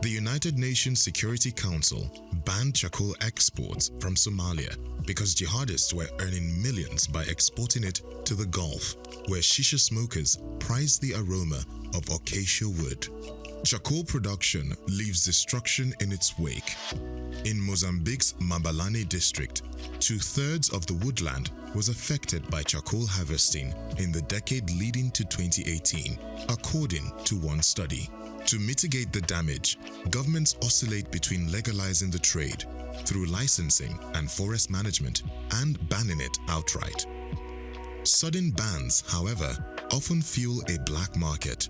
Speaker 17: The United Nations Security Council banned charcoal exports from Somalia because jihadists were earning millions by exporting it to the Gulf, where shisha smokers prize the aroma of acacia wood. Charcoal production leaves destruction in its wake. In Mozambique's Mabalane district, 2/3 of the woodland was affected by charcoal harvesting in the decade leading to 2018, according to one study. To mitigate the damage, governments oscillate between legalizing the trade through licensing and forest management and banning it outright. Sudden bans, however, often fuel a black market.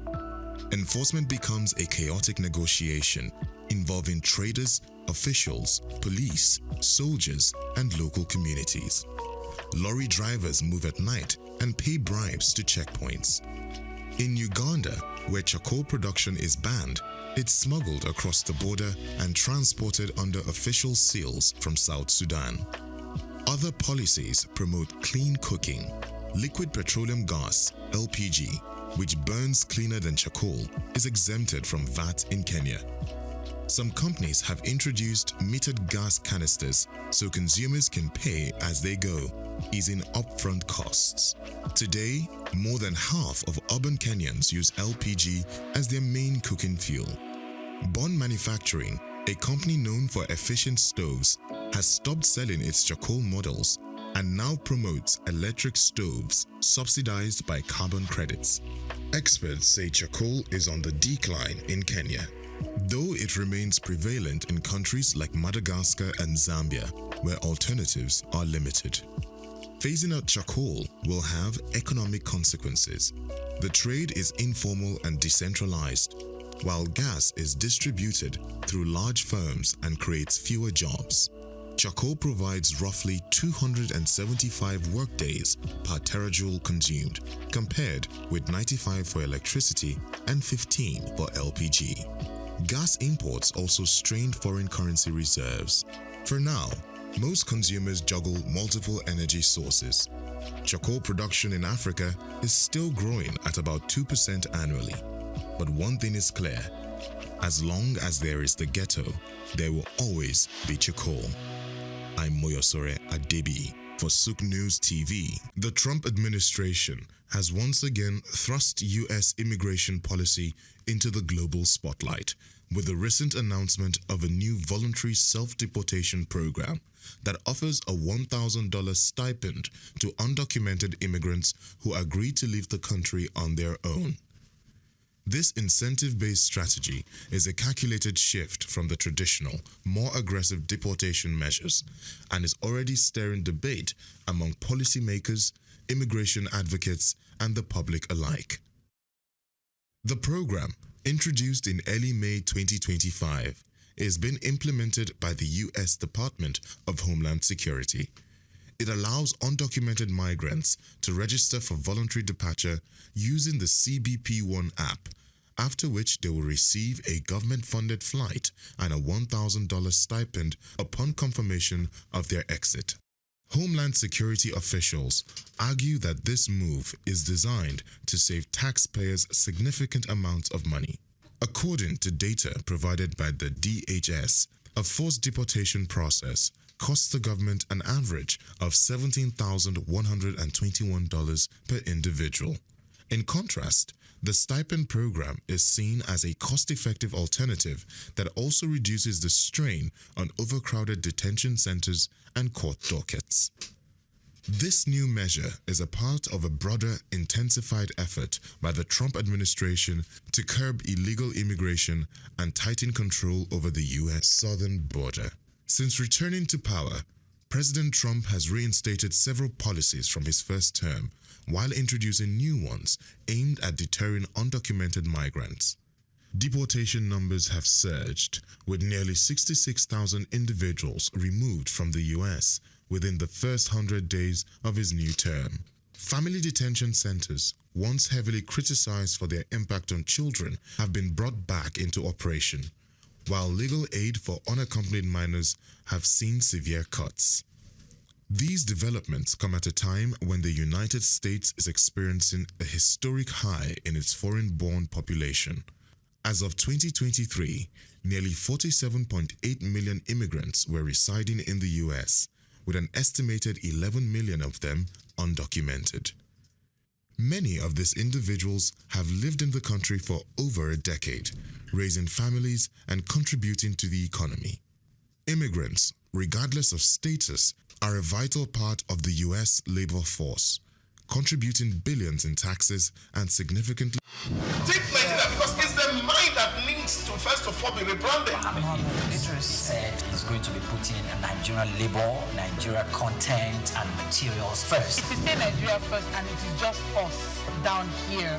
Speaker 17: Enforcement becomes a chaotic negotiation involving traders, officials, police, soldiers, and local communities. Lorry drivers move at night and pay bribes to checkpoints. In Uganda, where charcoal production is banned, it's smuggled across the border and transported under official seals from South Sudan. Other policies promote clean cooking. Liquid petroleum gas, LPG, which burns cleaner than charcoal, is exempted from VAT in Kenya. Some companies have introduced metered gas canisters so consumers can pay as they go, easing upfront costs. Today, more than half of urban Kenyans use LPG as their main cooking fuel. Bond Manufacturing, a company known for efficient stoves, has stopped selling its charcoal models and now promotes electric stoves subsidized by carbon credits. Experts say charcoal is on the decline in Kenya, though it remains prevalent in countries like Madagascar and Zambia, where alternatives are limited. Phasing out charcoal will have economic consequences. The trade is informal and decentralized, while gas is distributed through large firms and creates fewer jobs. Charcoal provides roughly 275 workdays per terajoule consumed, compared with 95 for electricity and 15 for LPG. Gas imports also strained foreign currency reserves. For now, most consumers juggle multiple energy sources. Charcoal production in Africa is still growing at about 2% annually. But one thing is clear: as long as there is the ghetto, there will always be charcoal. I'm Moyosore Adebi for SOUQ News TV. The Trump administration has once again thrust U.S. immigration policy into the global spotlight with the recent announcement of a new voluntary self-deportation program that offers a $1,000 stipend to undocumented immigrants who agree to leave the country on their own. This incentive-based strategy is a calculated shift from the traditional, more aggressive deportation measures and is already stirring debate among policymakers, immigration advocates, and the public alike. The program, introduced in early May 2025, is being implemented by the U.S. Department of Homeland Security. It allows undocumented migrants to register for voluntary departure using the CBP-1 app, after which they will receive a government-funded flight and a $1,000 stipend upon confirmation of their exit. Homeland Security officials argue that this move is designed to save taxpayers significant amounts of money. According to data provided by the DHS, a forced deportation process costs the government an average of $17,121 per individual. In contrast, the stipend program is seen as a cost-effective alternative that also reduces the strain on overcrowded detention centers and court dockets. This new measure is a part of a broader, intensified effort by the Trump administration to curb illegal immigration and tighten control over the U.S. southern border. Since returning to power, President Trump has reinstated several policies from his first term while introducing new ones aimed at deterring undocumented migrants. Deportation numbers have surged, with nearly 66,000 individuals removed from the U.S. within the first 100 days of his new term. Family detention centers, once heavily criticized for their impact on children, have been brought back into operation, while legal aid for unaccompanied minors have seen severe cuts. These developments come at a time when the United States is experiencing a historic high in its foreign-born population. As of 2023, nearly 47.8 million immigrants were residing in the U.S., with an estimated 11 million of them undocumented. Many of these individuals have lived in the country for over a decade, raising families and contributing to the economy. Immigrants, regardless of status, are a vital part of the U.S. labor force, contributing billions in taxes and significantly...
Speaker 3: Take Nigeria because it's the mind that needs to first of all be rebranded.
Speaker 18: Idris said he's going to be putting Nigerian labor, Nigeria content and materials first.
Speaker 19: If you say Nigeria first and it is just us down here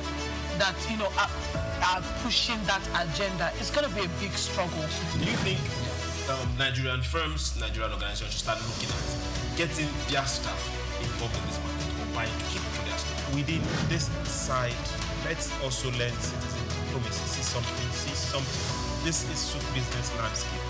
Speaker 19: that, are pushing that agenda, it's going to be a big struggle.
Speaker 20: Do you think Nigerian firms, Nigerian organizations should start looking at getting their staff involved in this market or buying to keep for their staff?
Speaker 21: Within this side, let's also learn citizen diplomacy. See something. This is SOUQ business landscape.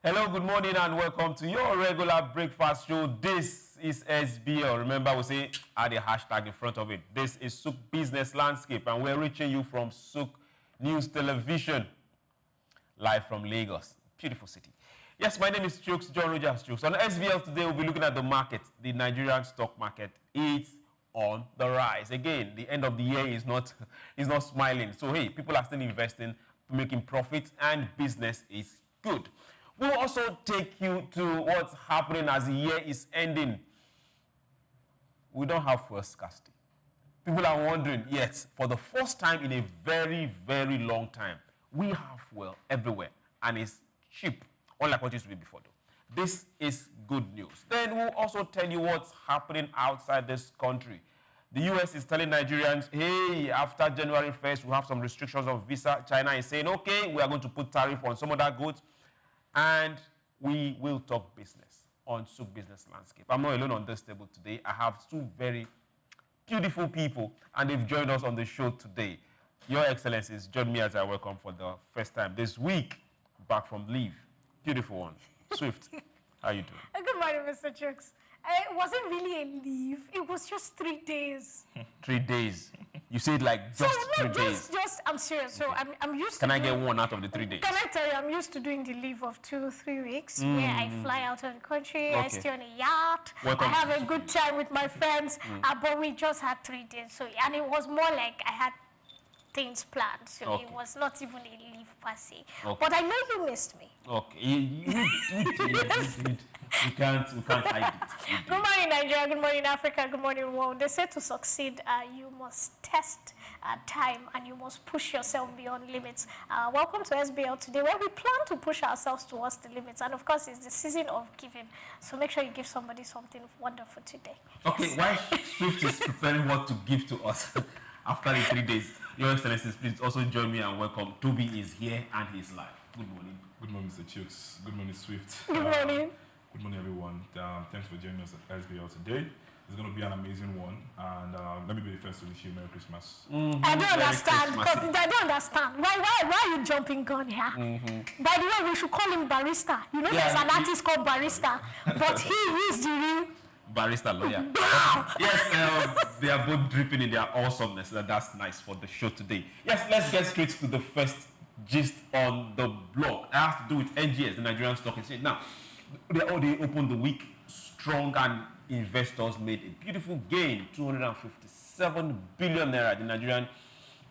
Speaker 22: Hello, good morning and welcome to your regular breakfast show. This is SBL. Remember, we say add a hashtag in front of it. This is SOUQ business landscape and we're reaching you from SOUQ News Television, live from Lagos. Beautiful city. Yes, my name is SOUQ, John Rogers SOUQ. On SBL today, we'll be looking at the market. The Nigerian stock market is on the rise. Again, the end of the year is not smiling. So, hey, people are still investing, making profits, and business is good. We'll also take you to what's happening as the year is ending. We don't have fuel scarcity. People are wondering, yes, for the first time in a very, very long time, we have fuel everywhere, and it's cheap, unlike what it used to be before, though. This is good news. Then we'll also tell you what's happening outside this country. The U.S. is telling Nigerians, hey, after January 1st, we'll have some restrictions on visa. China is saying, okay, we are going to put tariff on some other goods, and we will talk business on SOUQ Business Landscape. I'm not alone on this table today. I have two very beautiful people, and they've joined us on the show today. Your Excellencies, join me as I welcome for the first time this week, back from leave. Beautiful one. Swift, how you doing?
Speaker 23: Good morning, Mr. Chooks. It wasn't really a leave. It was just 3 days.
Speaker 22: 3 days. You said like just
Speaker 23: so,
Speaker 22: 3 days.
Speaker 23: I'm serious. So I'm used to.
Speaker 22: Can I get one out of the 3 days?
Speaker 23: Can I tell you, I'm used to doing the leave of 2-3 weeks, where I fly out of the country, I stay on a yacht, I have a good time with my friends, but we just had 3 days. So, and it was more like I had things planned, so it was not even a leave per se. But I know you missed me.
Speaker 22: Okay, you can't hide it.
Speaker 23: Good morning, Nigeria. Good morning, Africa. Good morning, world. They say to succeed, you must test time and you must push yourself beyond limits. Welcome to SBL today, where we plan to push ourselves towards the limits. And of course, it's the season of giving. So make sure you give somebody something wonderful today.
Speaker 22: Okay, while Swift is preparing what to give to us after the 3 days, Your Excellencies, please also join me and welcome. Toby is here and he's live. Good morning.
Speaker 24: Good morning, Mr. Chooks. Good morning, Swift.
Speaker 23: Good morning.
Speaker 24: Good morning, everyone. Thanks for joining us at SBL today. It's going to be an amazing one. And let me be the first to wish you Merry Christmas.
Speaker 23: I don't understand. I don't understand. Why are you jumping gun here? By the way, we should call him Barista. You know, there's an artist called Barista, but he is the real
Speaker 22: Barista lawyer. Yes, they are both dripping in their awesomeness. That's nice for the show today. Yes, let's get straight to the first gist on the blog. It has to do with NGS, the Nigerian Stock Exchange. Now, they opened the week strong and investors made a beautiful gain, 257 billion naira. The Nigerian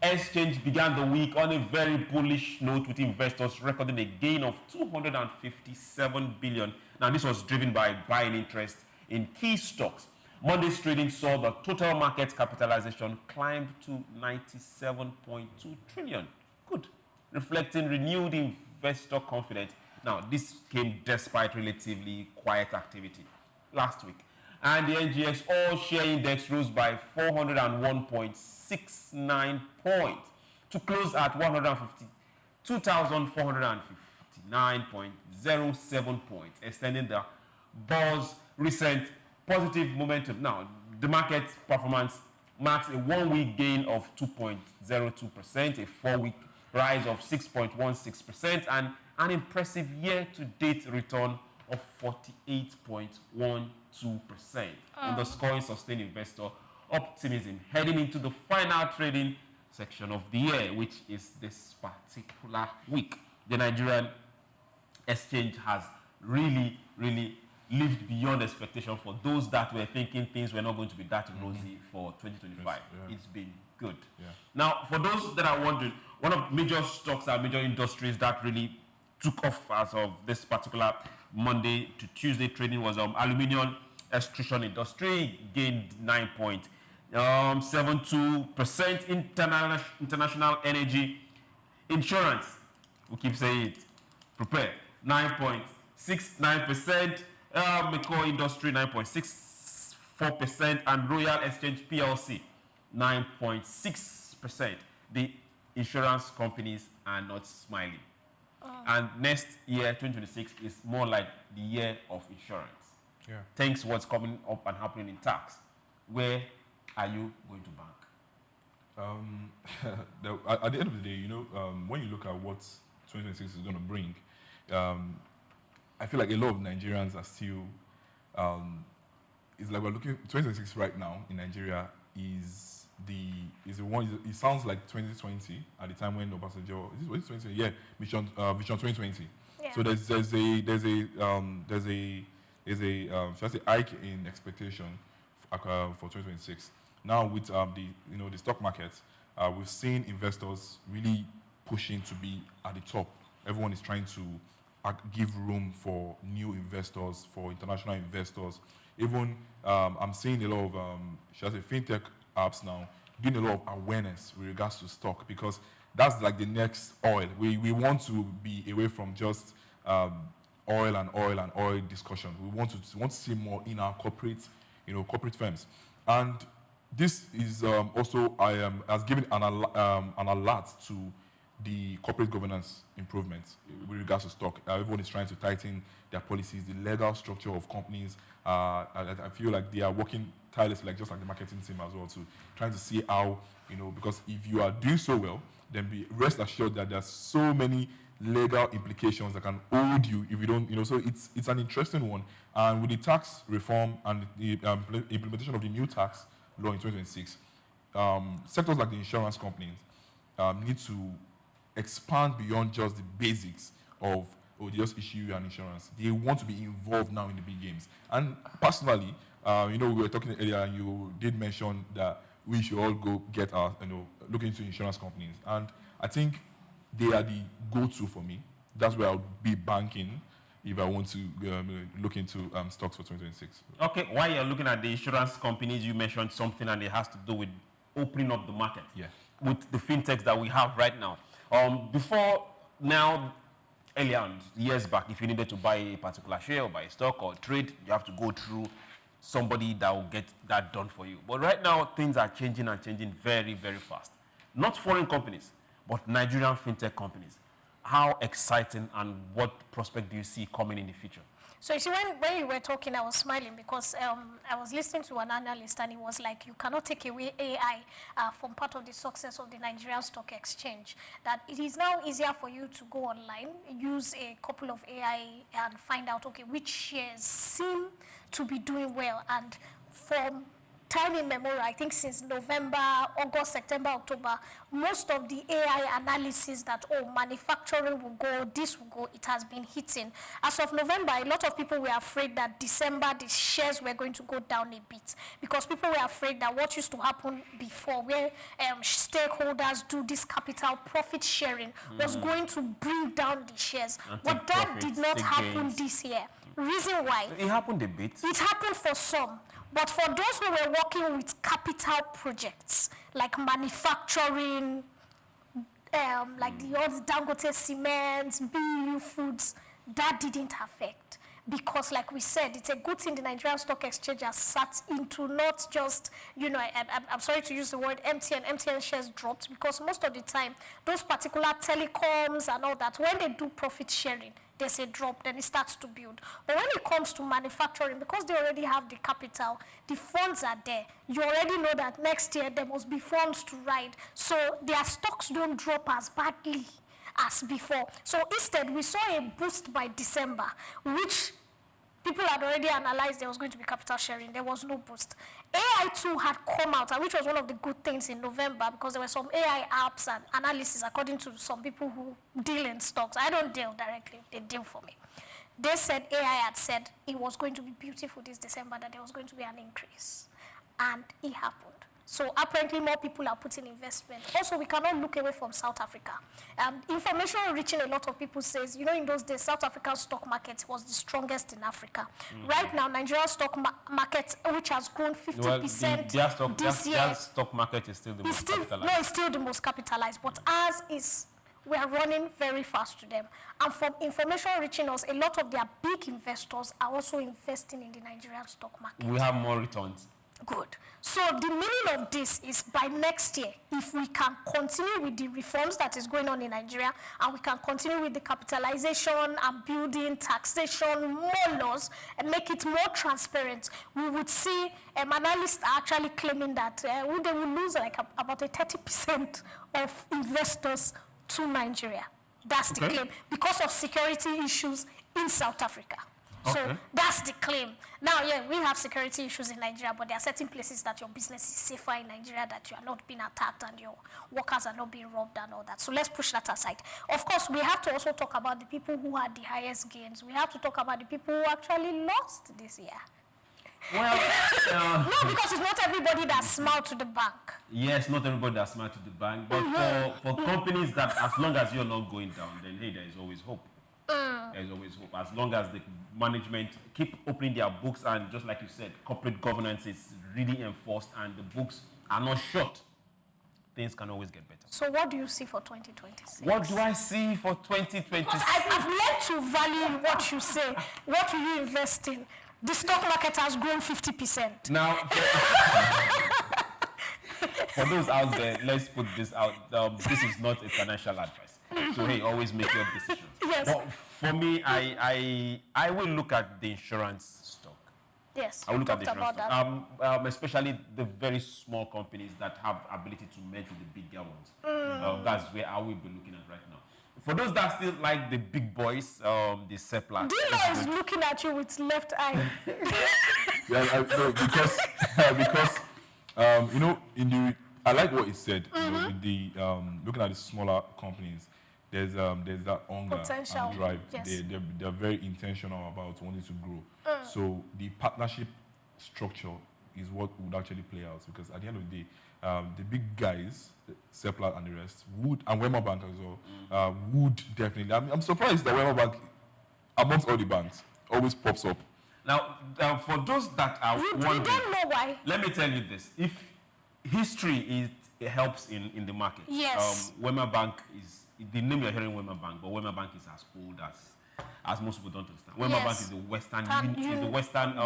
Speaker 22: exchange began the week on a very bullish note, with investors recording a gain of 257 billion. Now, this was driven by buying interest in key stocks. Monday's trading saw the total market capitalization climb to 97.2 trillion. Good. reflecting renewed investor confidence. Now, this came despite relatively quiet activity last week. And the NGX All-Share Index rose by 401.69 points to close at 152,459.07 points, extending the bull's recent positive momentum. Now, the market performance marks a one-week gain of 2.02%, a four-week rise of 6.16%, and an impressive year-to-date return of 48.12%, underscoring sustained investor optimism heading into the final trading section of the year, which is this particular week. The Nigerian exchange has really lived beyond expectation for those that were thinking things were not going to be that rosy for 2025. Yes, yeah. It's been good. Yeah. Now, for those that are wondering, one of major stocks and major industries that really took off as of this particular Monday to Tuesday trading was aluminium extrusion industry, gained 9.72%. International energy insurance, we keep saying it, prepare, 9.69%. Meko Industry 9.64%, and Royal Exchange PLC 9.6%. The insurance companies are not smiling. And next year, 2026, is more like the year of insurance. Yeah. Thanks to what's coming up and happening in tax. Where are you going to bank?
Speaker 24: At the end of the day, you know, when you look at what 2026 is going to bring, I feel like a lot of Nigerians are still, it's like we're looking, 2026 right now in Nigeria is the one, it sounds like 2020 at the time when Obasanjo, is this 2020? Yeah, Vision 2020. Yeah. So there's a hike in expectation for 2026. Now with the stock market, we've seen investors really pushing to be at the top. Everyone is trying to give room for new investors, for international investors. Even I'm seeing a lot of fintech apps now doing a lot of awareness with regards to stock, because that's like the next oil. We want to be away from just oil discussion. We want to see more in our corporate firms. And this is also has given an alert to the corporate governance improvements with regards to stock. Everyone is trying to tighten their policies, the legal structure of companies. I feel like they are working tirelessly, just like the marketing team as well, to trying to see how, because if you are doing so well, then be rest assured that there's so many legal implications that can hold you if you don't, so it's an interesting one. And with the tax reform and the implementation of the new tax law in 2026, sectors like the insurance companies need to expand beyond just the basics of just issue and insurance. They want to be involved now in the big games. And personally, we were talking earlier, and you did mention that we should all go get our, look into insurance companies. And I think they are the go-to for me. That's where I'll be banking if I want to look into stocks for 2026. Okay, while you're looking at the insurance companies, you mentioned something, and it has to do with opening up the market. Yeah. With the fintechs that we have right now. Before now, earlier on, years back, if you needed to buy a particular share or buy a stock or trade, you have to go through somebody that will get that done for you. But right now, things are changing and changing very, very fast. Not foreign companies, but Nigerian fintech companies. How exciting and what prospect do you see coming in the future?
Speaker 23: So you see, when you were talking, I was smiling because I was listening to an analyst, and it was like, you cannot take away AI from part of the success of the Nigerian Stock Exchange. That it is now easier for you to go online, use a couple of AI, and find out, okay, which shares seem to be doing well. And from time immemorial, I think since November, August, September, October, most of the AI analysis that, manufacturing will go, this will go, it has been hitting. As of November, a lot of people were afraid that December, the shares were going to go down a bit, because people were afraid that what used to happen before, where stakeholders do this capital profit sharing, was going to bring down the shares. But that did not happen this year. Reason why?
Speaker 22: It happened a bit.
Speaker 23: It happened for some. But for those who were working with capital projects, like manufacturing, like the old Dangote Cement, BU Foods, that didn't affect. Because, like we said, it's a good thing the Nigerian Stock Exchange has sat into not just, you know, I'm sorry to use the word MTN shares dropped, because most of the time, those particular telecoms and all that, when they do profit sharing, there's a drop, then it starts to build. But when it comes to manufacturing, because they already have the capital, the funds are there, you already know that next year there must be funds to ride. So their stocks don't drop as badly as before. So instead, we saw a boost by December, which people had already analyzed there was going to be capital sharing. There was no boost. AI too had come out, which was one of the good things in November, because there were some AI apps and analysis, according to some people who deal in stocks. I don't deal directly. They deal for me. They said, AI had said it was going to be beautiful this December, that there was going to be an increase. And it happened. So apparently more people are putting investment. Also, we cannot look away from South Africa. Information reaching a lot of people says, you know, in those days, South Africa's stock market was the strongest in Africa. Right now, Nigeria's stock market, which has grown 50% this year.
Speaker 22: Their stock market is still the most capitalized.
Speaker 23: No, it's still the most capitalized, but ours is, we are running very fast to them. And from information reaching us, a lot of their big investors are also investing in the Nigerian stock market.
Speaker 22: We have more returns.
Speaker 23: Good. So the meaning of this is by next year, if we can continue with the reforms that is going on in Nigeria, and we can continue with the capitalization and building, taxation, more laws, and make it more transparent, we would see analysts are actually claiming that they will lose like about a 30% of investors to Nigeria. That's the claim, because of security issues in South Africa. So that's the claim. Now, yeah, we have security issues in Nigeria, but there are certain places that your business is safer in Nigeria, that you are not being attacked and your workers are not being robbed and all that. So let's push that aside. Of course, we have to also talk about the people who had the highest gains. We have to talk about the people who actually lost this year.
Speaker 22: Well,
Speaker 23: no, because it's not everybody that smiled to the bank.
Speaker 22: Yes, not everybody that smiled to the bank, but for companies that, as long as you're not going down, then hey, there is always hope. There's always hope. As long as the management keep opening their books, and just like you said, corporate governance is really enforced and the books are not shut, things can always get better.
Speaker 23: So what do you see for 2026?
Speaker 22: What do I see for 2026?
Speaker 23: Because I've learned to value what you say. What will you invest in? The stock market has grown 50%.
Speaker 22: Now, for those out there, let's put this out. This is not a financial advice. So, hey, always make your decisions.
Speaker 23: Yes.
Speaker 22: But for me, I will look at the insurance stock.
Speaker 23: Yes.
Speaker 22: I will look at the insurance stock. Especially the very small companies that have ability to merge with the bigger ones. That's where I will be looking at right now. For those that still like the big boys, the Seplat.
Speaker 23: Dino is looking at you with left eye.
Speaker 24: Yeah, because you know, I like what he said. You know, with the looking at the smaller companies, there's that hunger
Speaker 23: potential
Speaker 24: and drive.
Speaker 23: Yes.
Speaker 24: They're very intentional about wanting to grow. So the partnership structure is what would actually play out, because at the end of the day, the big guys, Seplat and the rest, would, and Wema Bank as well, would definitely. I'm surprised that Wema Bank, amongst all the banks, always pops up.
Speaker 22: Now, for those that are wondering,
Speaker 23: don't know why.
Speaker 22: Let me tell you this: if history it helps in the market,
Speaker 23: yes,
Speaker 22: Wema Bank is the name you're hearing, Wema Bank, but Wema Bank is as old as most people don't understand. Wema Bank is the Western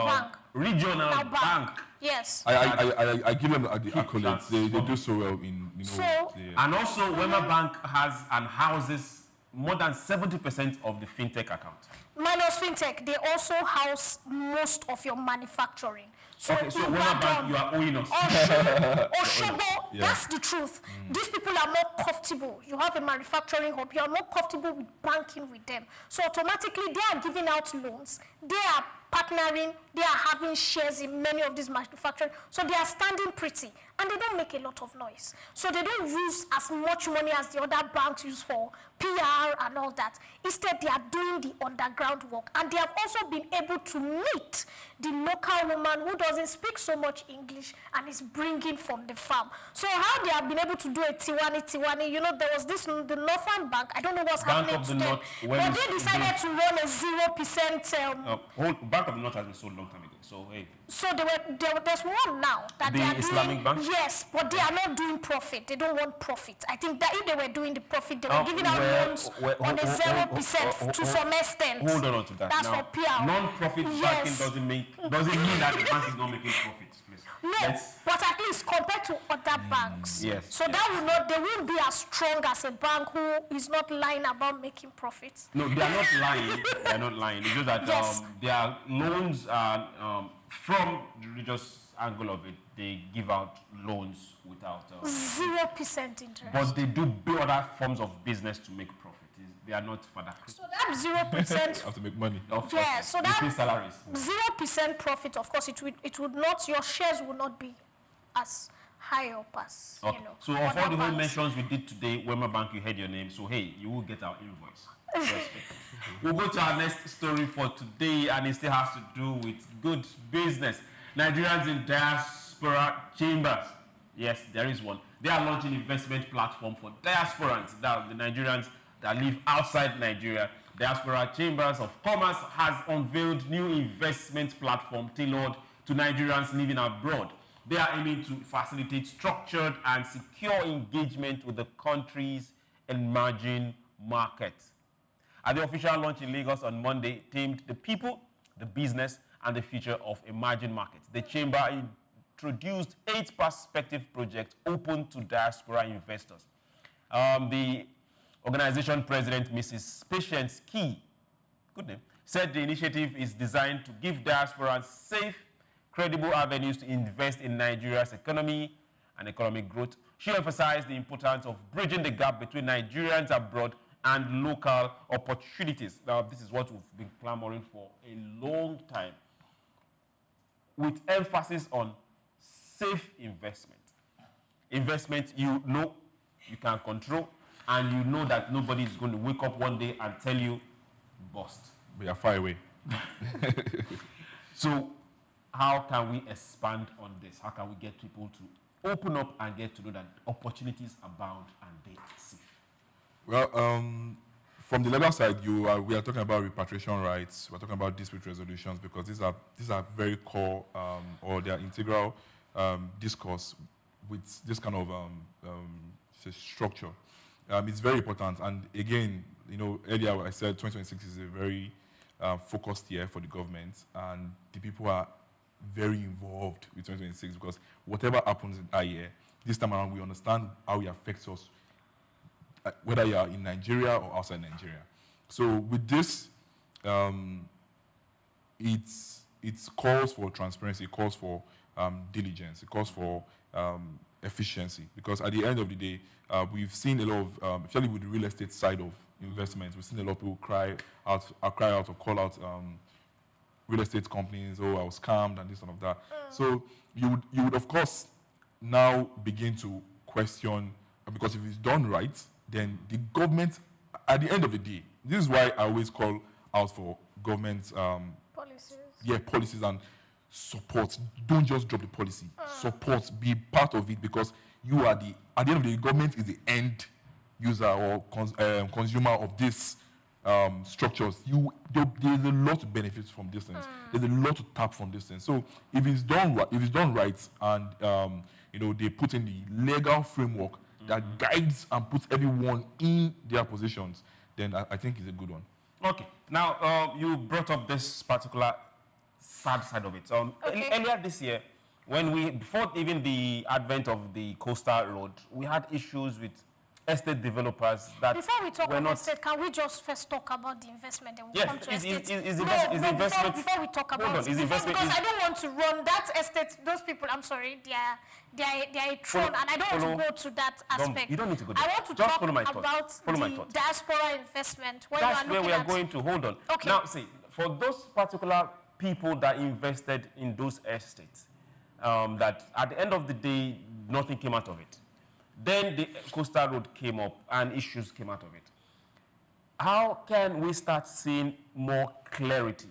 Speaker 22: regional bank.
Speaker 23: Yes.
Speaker 24: I give them the accolades. They do so well in, you know.
Speaker 22: And also, Wema Bank has and houses more than 70% of the fintech account.
Speaker 23: Minus fintech, they also house most of your manufacturing. So,
Speaker 22: okay, so Wema Bank, you are owing us.
Speaker 23: Oshobo, that's the truth. These people are more comfortable. You have a manufacturing hub. You are more comfortable with banking with them. So automatically, they are giving out loans. They are partnering. They are having shares in many of these manufacturing. So they are standing pretty. And they don't make a lot of noise. So they don't use as much money as the other banks use for PR and all that. Instead, they are doing the underground work. And they have also been able to meet the local woman who doesn't speak so much English and is bringing from the farm. So how they have been able to do a Tiwani, you know, there was this, the Northern Bank, I don't know what's happening to them, but they decided to run a 0%...
Speaker 22: Bank of the North has been sold a long time ago, so hey.
Speaker 23: So there's one now that they are
Speaker 22: Islamic
Speaker 23: doing,
Speaker 22: Bank?
Speaker 23: yes, but they are not doing profit. They don't want profit. I think that if they were doing the profit, they were giving out loans on a 0% to some extent.
Speaker 22: Hold on to that.
Speaker 23: That's
Speaker 22: now,
Speaker 23: for PR.
Speaker 22: Non-profit banking doesn't mean that the bank is not making profits, please.
Speaker 23: No, but at least compared to other banks.
Speaker 22: Yes.
Speaker 23: So that will not, they won't be as strong as a bank who is not lying about making profits.
Speaker 22: No, they are not lying. They are not lying. It's just that their loans are from the religious angle of it. They give out loans without
Speaker 23: 0% interest.
Speaker 22: But they do other forms of business to make profit. They are not for that.
Speaker 23: So that 0%
Speaker 24: have to make money.
Speaker 23: Yeah, so that
Speaker 22: pay salaries.
Speaker 23: 0% profit, of course, it would not, your shares will not be as high up as, you know.
Speaker 22: So of all the whole mentions we did today, Wema Bank, you heard your name, so hey, you will get our invoice. We'll go to our next story for today, and it still has to do with good business. Nigerians in diaspora chambers. Yes, there is one. They are launching investment platform for diasporans, that the Nigerians that live outside Nigeria. Diaspora Chambers of Commerce has unveiled new investment platform tailored to Nigerians living abroad. They are aiming to facilitate structured and secure engagement with the country's emerging markets. At the official launch in Lagos on Monday, themed The People, the Business, and the Future of Emerging Markets, the Chamber introduced 8 perspective projects open to diaspora investors. The organization president, Mrs. Patience Key, good name, said the initiative is designed to give diasporans safe, credible avenues to invest in Nigeria's economy and economic growth. She emphasized the importance of bridging the gap between Nigerians abroad and local opportunities. Now, this is what we've been clamoring for a long time, with emphasis on safe investment. Investment you know you can control, and you know that nobody is going to wake up one day and tell you, bust.
Speaker 24: We are far away.
Speaker 22: So how can we expand on this? How can we get people to open up and get to know that opportunities abound and they are safe?
Speaker 24: Well, from the legal side, we are talking about repatriation rights. We're talking about dispute resolutions, because these are very core or they are integral discourse with this kind of structure. It's very important. And again, you know, earlier I said 2026 is a very focused year for the government, and the people are very involved with 2026, because whatever happens in that year, this time around we understand how it affects us, whether you are in Nigeria or outside Nigeria. So with this, it calls for transparency, it calls for diligence, it calls for efficiency, because at the end of the day, we've seen a lot of, especially with the real estate side of investments, we've seen a lot of people cry out or call out real estate companies, oh, I was scammed and this and of that. So you would of course now begin to question, because if it's done right, then the government, at the end of the day, this is why I always call out for government
Speaker 23: policies.
Speaker 24: Yeah, policies and support. Don't just drop the policy. Support, be part of it, because you are at the end of the day, government is the end user or consumer of this structures. There's a lot of benefits from this things. There's a lot to tap from this thing. So if it's done right, and you know, they put in the legal framework that guides and puts everyone in their positions, then I think it's a good one.
Speaker 22: Okay. Now, you brought up this particular sad side of it. Earlier this year, before even the advent of the coastal road, we had issues with estate developers that
Speaker 23: before we talk about estate, can we just first talk about the investment and we'll come to estate? Before we talk about it, because I don't want to run that estate, those people, I'm sorry, they are a throne, and I don't want to go to that aspect.
Speaker 22: You don't need to go there.
Speaker 23: I want to talk about the diaspora investment.
Speaker 22: That's where we are going to. Hold on.
Speaker 23: Okay.
Speaker 22: Now, see, for those particular people that invested in those estates, that at the end of the day, nothing came out of it. Then the coastal road came up and issues came out of it. How can we start seeing more clarity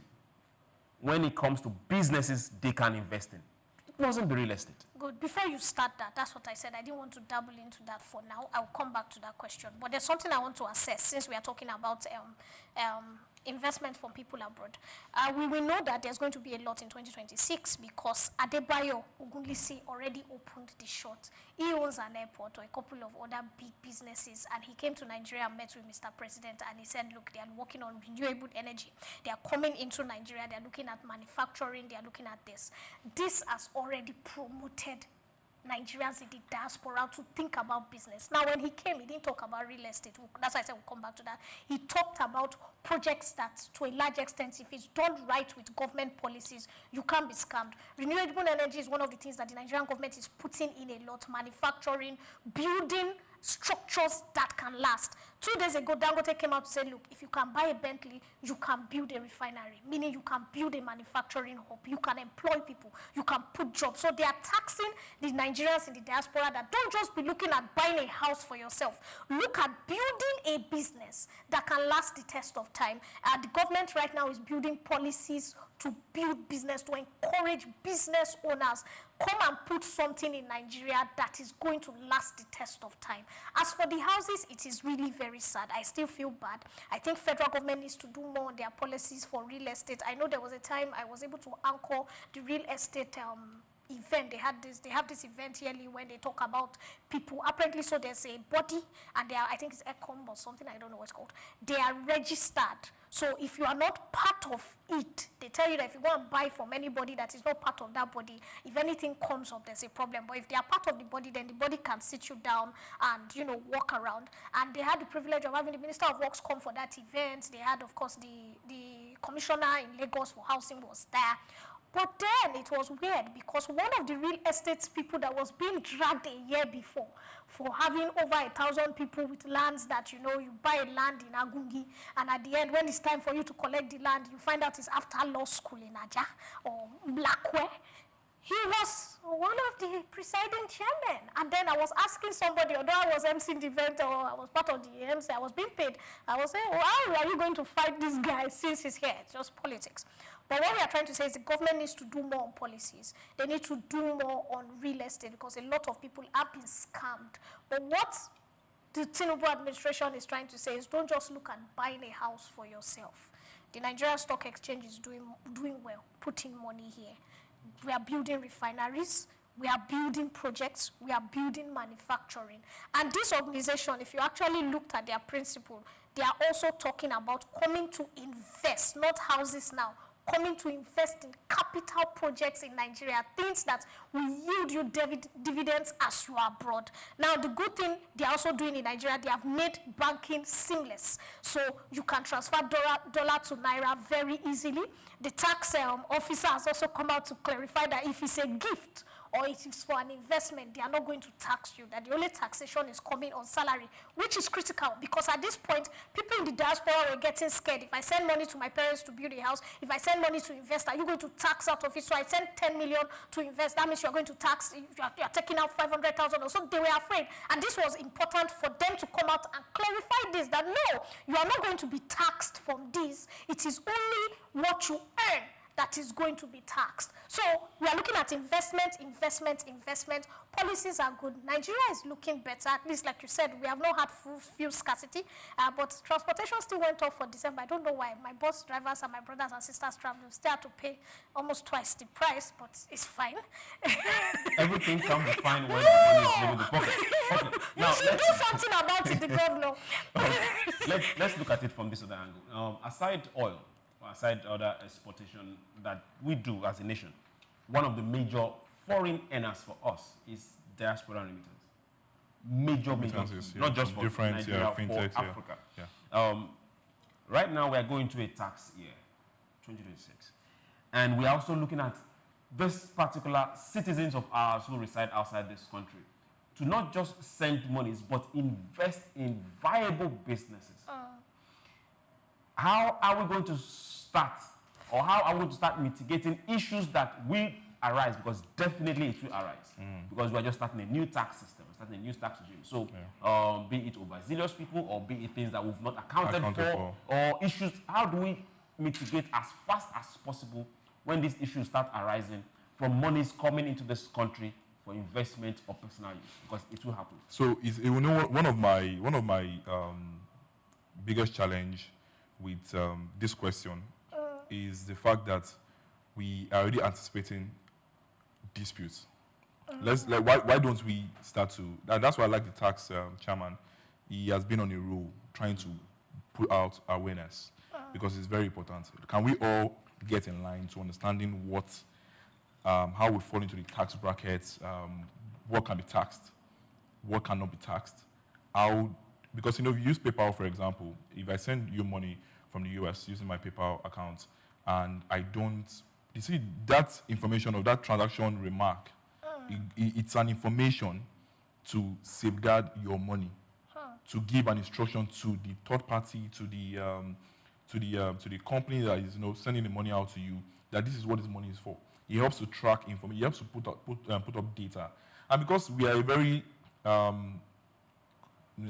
Speaker 22: when it comes to businesses they can invest in? It wasn't the real estate.
Speaker 23: Good. Before you start that, that's what I said. I didn't want to dabble into that for now. I'll come back to that question. But there's something I want to assess since we are talking about investment from people abroad. We will know that there's going to be a lot in 2026 because Adebayo Ogunlisi already opened the shop. He owns an airport or a couple of other big businesses, and he came to Nigeria and met with Mr. President, and he said, look, they are working on renewable energy. They are coming into Nigeria. They are looking at manufacturing. They are looking at this. This has already promoted Nigerians in the diaspora to think about business. Now, when he came, he didn't talk about real estate. That's why I said we'll come back to that. He talked about projects that, to a large extent, if it's done right with government policies, you can't be scammed. Renewable energy is one of the things that the Nigerian government is putting in a lot. Manufacturing, building structures that can last. 2 days ago, Dangote came out to say, look, if you can buy a Bentley, you can build a refinery, meaning you can build a manufacturing hub, you can employ people, you can put jobs. So they are taxing the Nigerians in the diaspora that don't just be looking at buying a house for yourself. Look at building a business that can last the test of time. The government right now is building policies to build business, to encourage business owners. Come and put something in Nigeria that is going to last the test of time. As for the houses, it is really very sad. I still feel bad. I think federal government needs to do more on their policies for real estate. I know there was a time I was able to anchor the real estate event. They have this event yearly when they talk about people. Apparently, so there's a body, and they are, I think it's ECOM or something, I don't know what it's called. They are registered. So if you are not part of it, they tell you that if you go and buy from anybody that is not part of that body, if anything comes up, there's a problem. But if they are part of the body, then the body can sit you down and, you know, walk around. And they had the privilege of having the Minister of Works come for that event. They had, of course, the commissioner in Lagos for housing was there. But then it was weird because one of the real estate people that was being dragged a year before for having over 1,000 people with lands that, you know, you buy a land in Agungi, and at the end, when it's time for you to collect the land, you find out it's after law school in Aja or Blackware. He was one of the presiding chairmen. And then I was asking somebody, although I was emceeing the event or I was part of the MC, I was being paid. I was saying, well, how are you going to fight this guy since he's here? It's just politics. But what we are trying to say is the government needs to do more on policies. They need to do more on real estate because a lot of people have been scammed. But what the Tinubu administration is trying to say is don't just look at buying a house for yourself. The Nigerian Stock Exchange is doing well, putting money here. We are building refineries, we are building projects, we are building manufacturing. And this organization, if you actually looked at their principle, they are also talking about coming to invest, not houses now, coming to invest in capital projects in Nigeria, things that will yield you dividends as you are abroad. Now, the good thing they are also doing in Nigeria, they have made banking seamless. So you can transfer dollar to Naira very easily. The tax officer has also come out to clarify that if it's a gift or it is for an investment, they are not going to tax you, that the only taxation is coming on salary, which is critical because at this point, people in the diaspora are getting scared. If I send money to my parents to build a house, if I send money to invest, are you going to tax out of it? So I send 10 million to invest, that means you're going to tax, you are taking out 500,000 or so. They were afraid. And this was important for them to come out and clarify this, that no, you are not going to be taxed from this. It is only what you earn that is going to be taxed. So we are looking at investment. Policies are good. Nigeria is looking better, at least like you said, we have not had fuel scarcity, but transportation still went up for December. I don't know why. My bus drivers and my brothers and sisters travel still have to pay almost twice the price, but it's fine.
Speaker 22: Everything can be fine when the money is leaving the pocket. Okay. Now,
Speaker 23: you should do something about it, the governor.
Speaker 22: Let's look at it from this other angle. Aside oil, aside other exportation that we do as a nation, one of the major foreign earners for us is diaspora remittance. Major, not just for Nigeria, for Africa. Yeah. Right now, we are going to a tax year, 2026. And we are also looking at this particular citizens of ours who reside outside this country to not just send monies, but invest in viable businesses. How are we going to start, or how are we going to start mitigating issues that we arise, because definitely it will arise, because we are just starting a new tax system, starting a new tax regime. So be it overzealous people, or be it things that we've not accounted for, or issues, how do we mitigate as fast as possible when these issues start arising from monies coming into this country for investment or personal use, because it will happen.
Speaker 24: So one of my biggest challenge with this question is the fact that we are already anticipating disputes. Why don't we start to? That's why I like the tax chairman. He has been on a roll trying to put out awareness, because it's very important. Can we all get in line to understanding what, how we fall into the tax brackets, what can be taxed, what cannot be taxed, how, because if you use PayPal, for example, if I send you money from the US using my PayPal account, and I don't, you see that information of that transaction remark, it's an information to safeguard your money, to give an instruction to the third party, to the company that is sending the money out to you, that this is what this money is for. It helps to track information. It helps to put up data, and because we are a very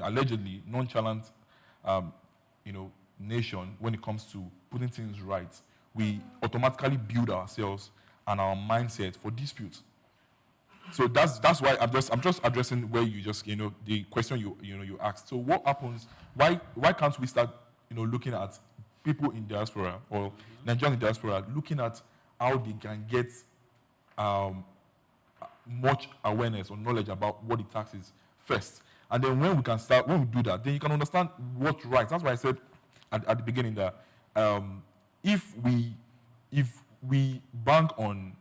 Speaker 24: allegedly nonchalant, nation when it comes to putting things right, we automatically build ourselves and our mindset for disputes. So that's why I'm just addressing where you just the question you asked. So what happens? Why can't we start looking at people in diaspora or Nigerians in diaspora, looking at how they can get much awareness or knowledge about what the tax is first, and then when we do that, then you can understand what's right. That's why I said at the beginning that if we bank on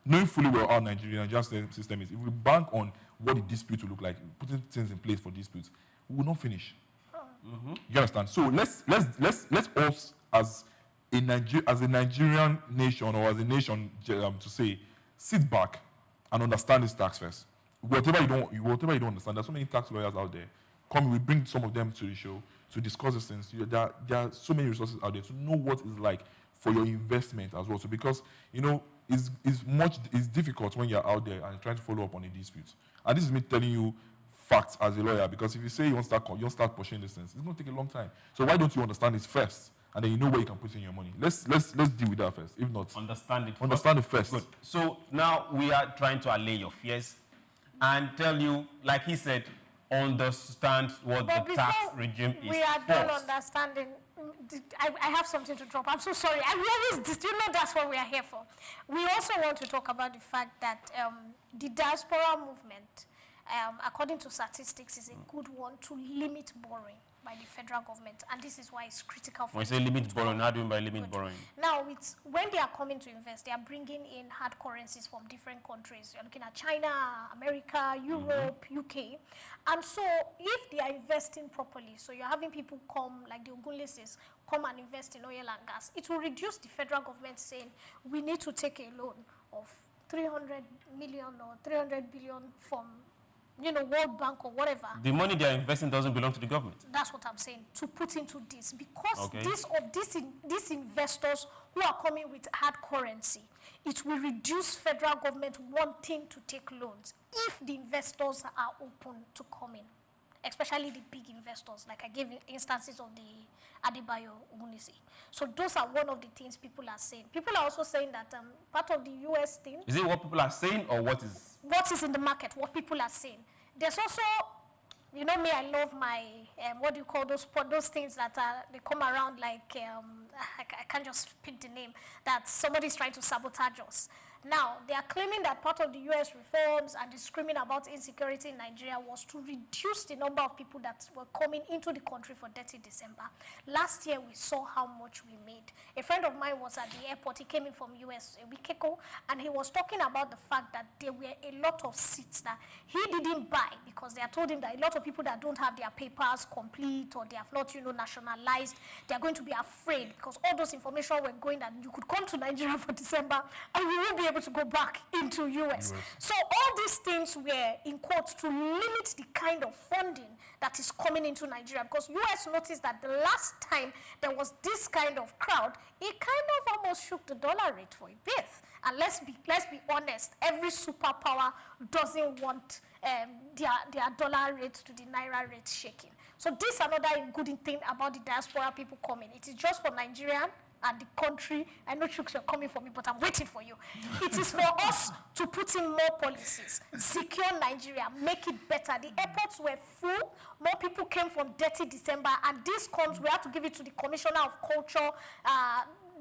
Speaker 24: knowing fully well how Nigerian justice system is, if we bank on what the dispute will look like, putting things in place for disputes, we will not finish. You understand? So let's us as a Nigerian nation, or as a nation to say, sit back and understand this tax first. Whatever you don't understand, there's so many tax lawyers out there. We bring some of them to the show to discuss these things. There are so many resources out there to know what it's like for your investment as well. So because it's difficult when you're out there and trying to follow up on a dispute. And this is me telling you facts as a lawyer, because if you say you want to start pushing these things, it's going to take a long time. So why don't you understand this first, and then you know where you can put in your money? Let's deal with that first. If not, understand it first. Good.
Speaker 22: So now we are trying to allay your fears and tell you, like he said, understand what the tax regime is.
Speaker 23: We are done understanding. I have something to drop. I'm so sorry. That's what we are here for. We also want to talk about the fact that the diaspora movement, according to statistics, is a good one to limit borrowing by the federal government, and this is why it's critical for.
Speaker 22: When you say limit borrowing, how do you mean by limit borrowing?
Speaker 23: Now, when they are coming to invest, they are bringing in hard currencies from different countries. You're looking at China, America, Europe, UK, and so if they are investing properly, so you're having people come, like the Ogunleses, come and invest in oil and gas, it will reduce the federal government saying we need to take a loan of 300 million or 300 billion from World Bank or whatever.
Speaker 22: The money they are investing doesn't belong to the government.
Speaker 23: That's what I'm saying, to put into this. Because these investors who are coming with hard currency, it will reduce federal government wanting to take loans if the investors are open to coming, especially the big investors, like I gave instances of the Adebayo Ogunlese. So those are one of the things people are saying. People are also saying that part of the US thing... Is
Speaker 22: it what people are saying, or what is...
Speaker 23: What is in the market, what people are saying. There's also, me, I love my, what do you call those things that they come around like, I can't just pick the name, that somebody's trying to sabotage us. Now, they are claiming that part of the US reforms and the screaming about insecurity in Nigeria was to reduce the number of people that were coming into the country for Dirty December. Last year, we saw how much we made. A friend of mine was at the airport. He came in from US a week ago, and he was talking about the fact that there were a lot of seats that he didn't buy because they had told him that a lot of people that don't have their papers complete or they have not, nationalized, they are going to be afraid because all those information were going that you could come to Nigeria for December and you won't be able to go back into US. So all these things were, in quotes, to limit the kind of funding that is coming into Nigeria, because US noticed that the last time there was this kind of crowd, it kind of almost shook the dollar rate for a bit. And let's be honest, every superpower doesn't want their dollar rate to the naira rate shaking. So this is another good thing about the diaspora people coming. It is just for Nigerian and the country. I know Chooks, you're coming for me, but I'm waiting for you. It is for us to put in more policies, secure Nigeria, make it better. The airports were full. More people came from dirty December, and this comes, we have to give it to the Commissioner of Culture,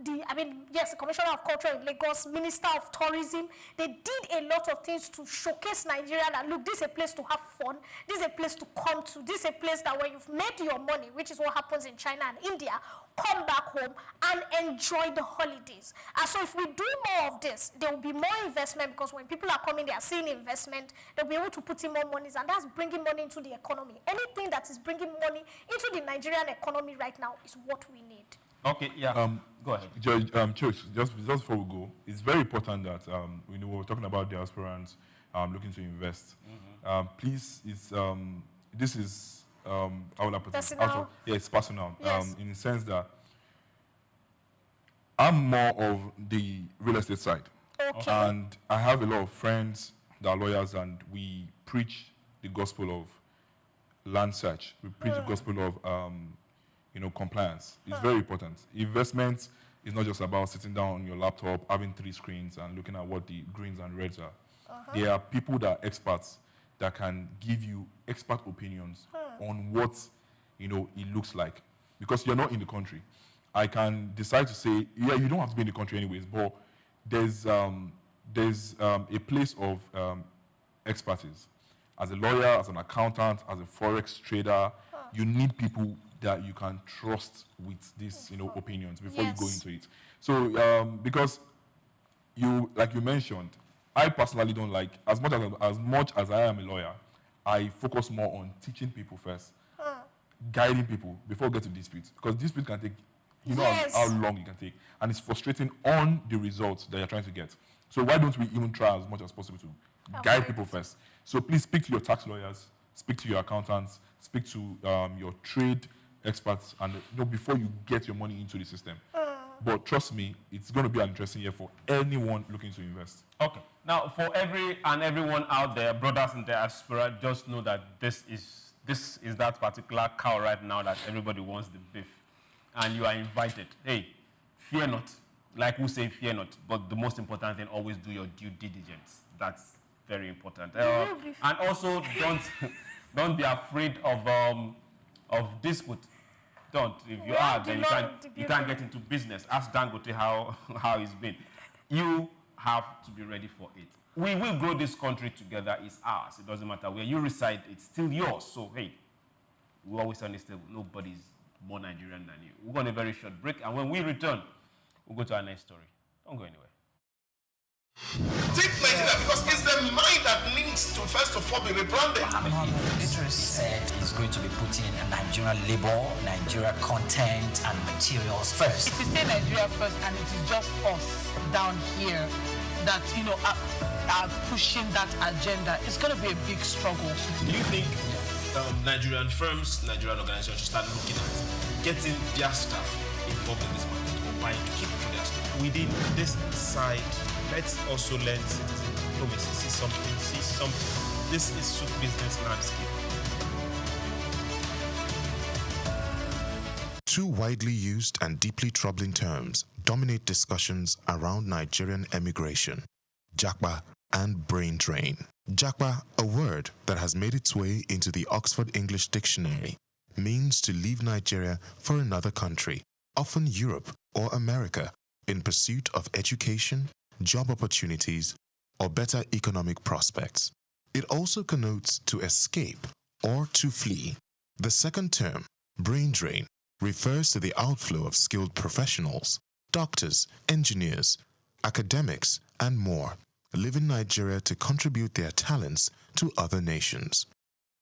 Speaker 23: the Commissioner of Culture in Lagos, Minister of Tourism. They did a lot of things to showcase Nigeria that, look, this is a place to have fun. This is a place to come to. This is a place that when you've made your money, which is what happens in China and India, come back home and enjoy the holidays. And so if we do more of this, there will be more investment, because when people are coming, they are seeing investment. They'll be able to put in more money, and that's bringing money into the economy. Anything that is bringing money into the Nigerian economy right now is what we need.
Speaker 22: Okay, yeah. Go ahead.
Speaker 24: Judge, just before we go, it's very important that we're talking about diasporans looking to invest. Please, this is how will I put it? It's personal.
Speaker 23: Yes.
Speaker 24: In the sense that I'm more of the real estate side, and I have a lot of friends that are lawyers, and we preach the gospel of land search. We preach the gospel of compliance. It's very important. Investment is not just about sitting down on your laptop, having 3 screens, and looking at what the greens and reds are. There are people that are experts that can give you expert opinions on what it looks like, because you're not in the country. I can decide to say, yeah, you don't have to be in the country anyways, but there's a place of expertise. As a lawyer, as an accountant, as a forex trader, you need people that you can trust with these, opinions before you go into it. So, because like you mentioned, I personally don't like, as much as I am a lawyer, I focus more on teaching people first, guiding people before we get to disputes, because dispute can take, how long it can take, and it's frustrating on the results that you're trying to get. So why don't we even try as much as possible to guide people first? So please speak to your tax lawyers, speak to your accountants, speak to your trade experts, and before you get your money into the system. But trust me, it's going to be an interesting year for anyone looking to invest.
Speaker 22: Okay. Now, for everyone out there, brothers in diaspora, just know that this is that particular cow right now that everybody wants the beef, and you are invited. Hey, fear not. Like we say, fear not. But the most important thing, always do your due diligence. That's very important. And also, don't be afraid of dispute. Don't. If you are, then you can't get into business. Ask Dangote how it's been. You have to be ready for it. We will grow this country together. It's ours. It doesn't matter where you reside. It's still yours. So, hey, we always understand nobody's more Nigerian than you. We're going on a very short break, and when we return, we'll go to our next story. Don't go anywhere.
Speaker 10: Take Nigeria, because it's the mind that needs to first of all be rebranded.
Speaker 18: Idris said he's going to be putting Nigerian labor, Nigeria content and materials first.
Speaker 19: If you say Nigeria first and it is just us down here that, are pushing that agenda, it's going to be a big struggle.
Speaker 20: Do you think Nigerian firms, Nigerian organizations should start looking at getting their staff involved in this market, or buying to keep for their staff?
Speaker 21: Within this side, let's also learn citizen diplomacy. See something. This is SOUQ business landscape.
Speaker 17: Two widely used and deeply troubling terms dominate discussions around Nigerian emigration: japa and brain drain. Japa, a word that has made its way into the Oxford English Dictionary, means to leave Nigeria for another country, often Europe or America, in pursuit of education, job opportunities, or better economic prospects. It also connotes to escape or to flee. The second term, brain drain, refers to the outflow of skilled professionals, doctors, engineers, academics, and more, leaving Nigeria to contribute their talents to other nations.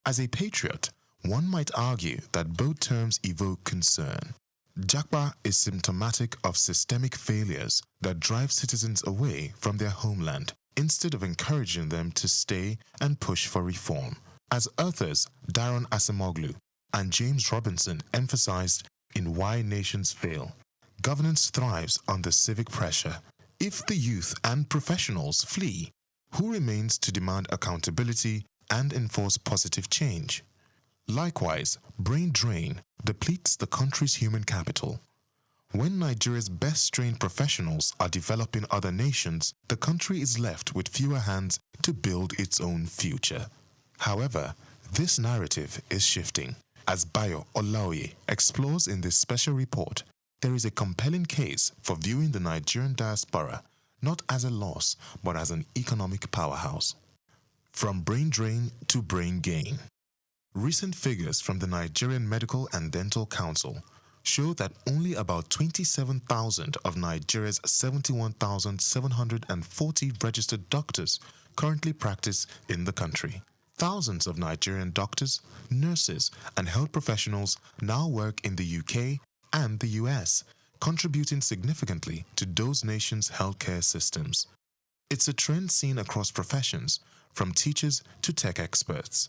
Speaker 17: As a patriot, one might argue that both terms evoke concern. Japa is symptomatic of systemic failures that drive citizens away from their homeland instead of encouraging them to stay and push for reform. As authors Daron Acemoglu and James Robinson emphasized in Why Nations Fail, governance thrives under civic pressure, If the youth and professionals flee, who remains to demand accountability and enforce positive change? Likewise, brain drain depletes the country's human capital. When Nigeria's best-trained professionals are developing other nations, the country is left with fewer hands to build its own future. However, this narrative is shifting. As Bayo Olaoye explores in this special report, there is a compelling case for viewing the Nigerian diaspora not as a loss, but as an economic powerhouse. From brain drain to brain gain. Recent figures from the Nigerian Medical and Dental Council show that only about 27,000 of Nigeria's 71,740 registered doctors currently practice in the country. Thousands of Nigerian doctors, nurses, and health professionals now work in the UK and the US, contributing significantly to those nations' healthcare systems. It's a trend seen across professions, from teachers to tech experts.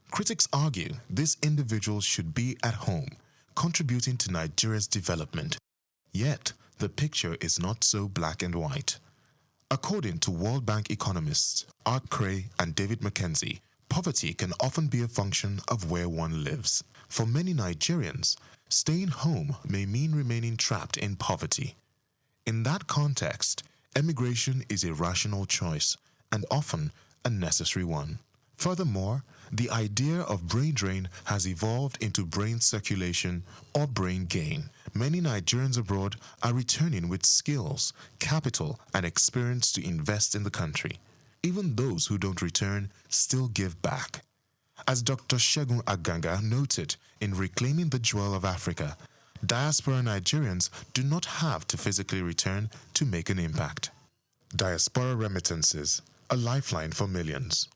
Speaker 17: Critics argue these individuals should be at home, contributing to Nigeria's development. Yet, the picture is not so black and white. According to World Bank economists Art Cray and David McKenzie, poverty can often be a function of where one lives. For many Nigerians, staying home may mean remaining trapped in poverty. In that context, emigration is a rational choice and often a necessary one. Furthermore, the idea of brain drain has evolved into brain circulation or brain gain. Many Nigerians abroad are returning with skills, capital, and experience to invest in the country. Even those who don't return still give back. As Dr. Segun Aganga noted in Reclaiming the Jewel of Africa, diaspora Nigerians do not have to physically return to make an impact. Diaspora remittances, a lifeline for millions.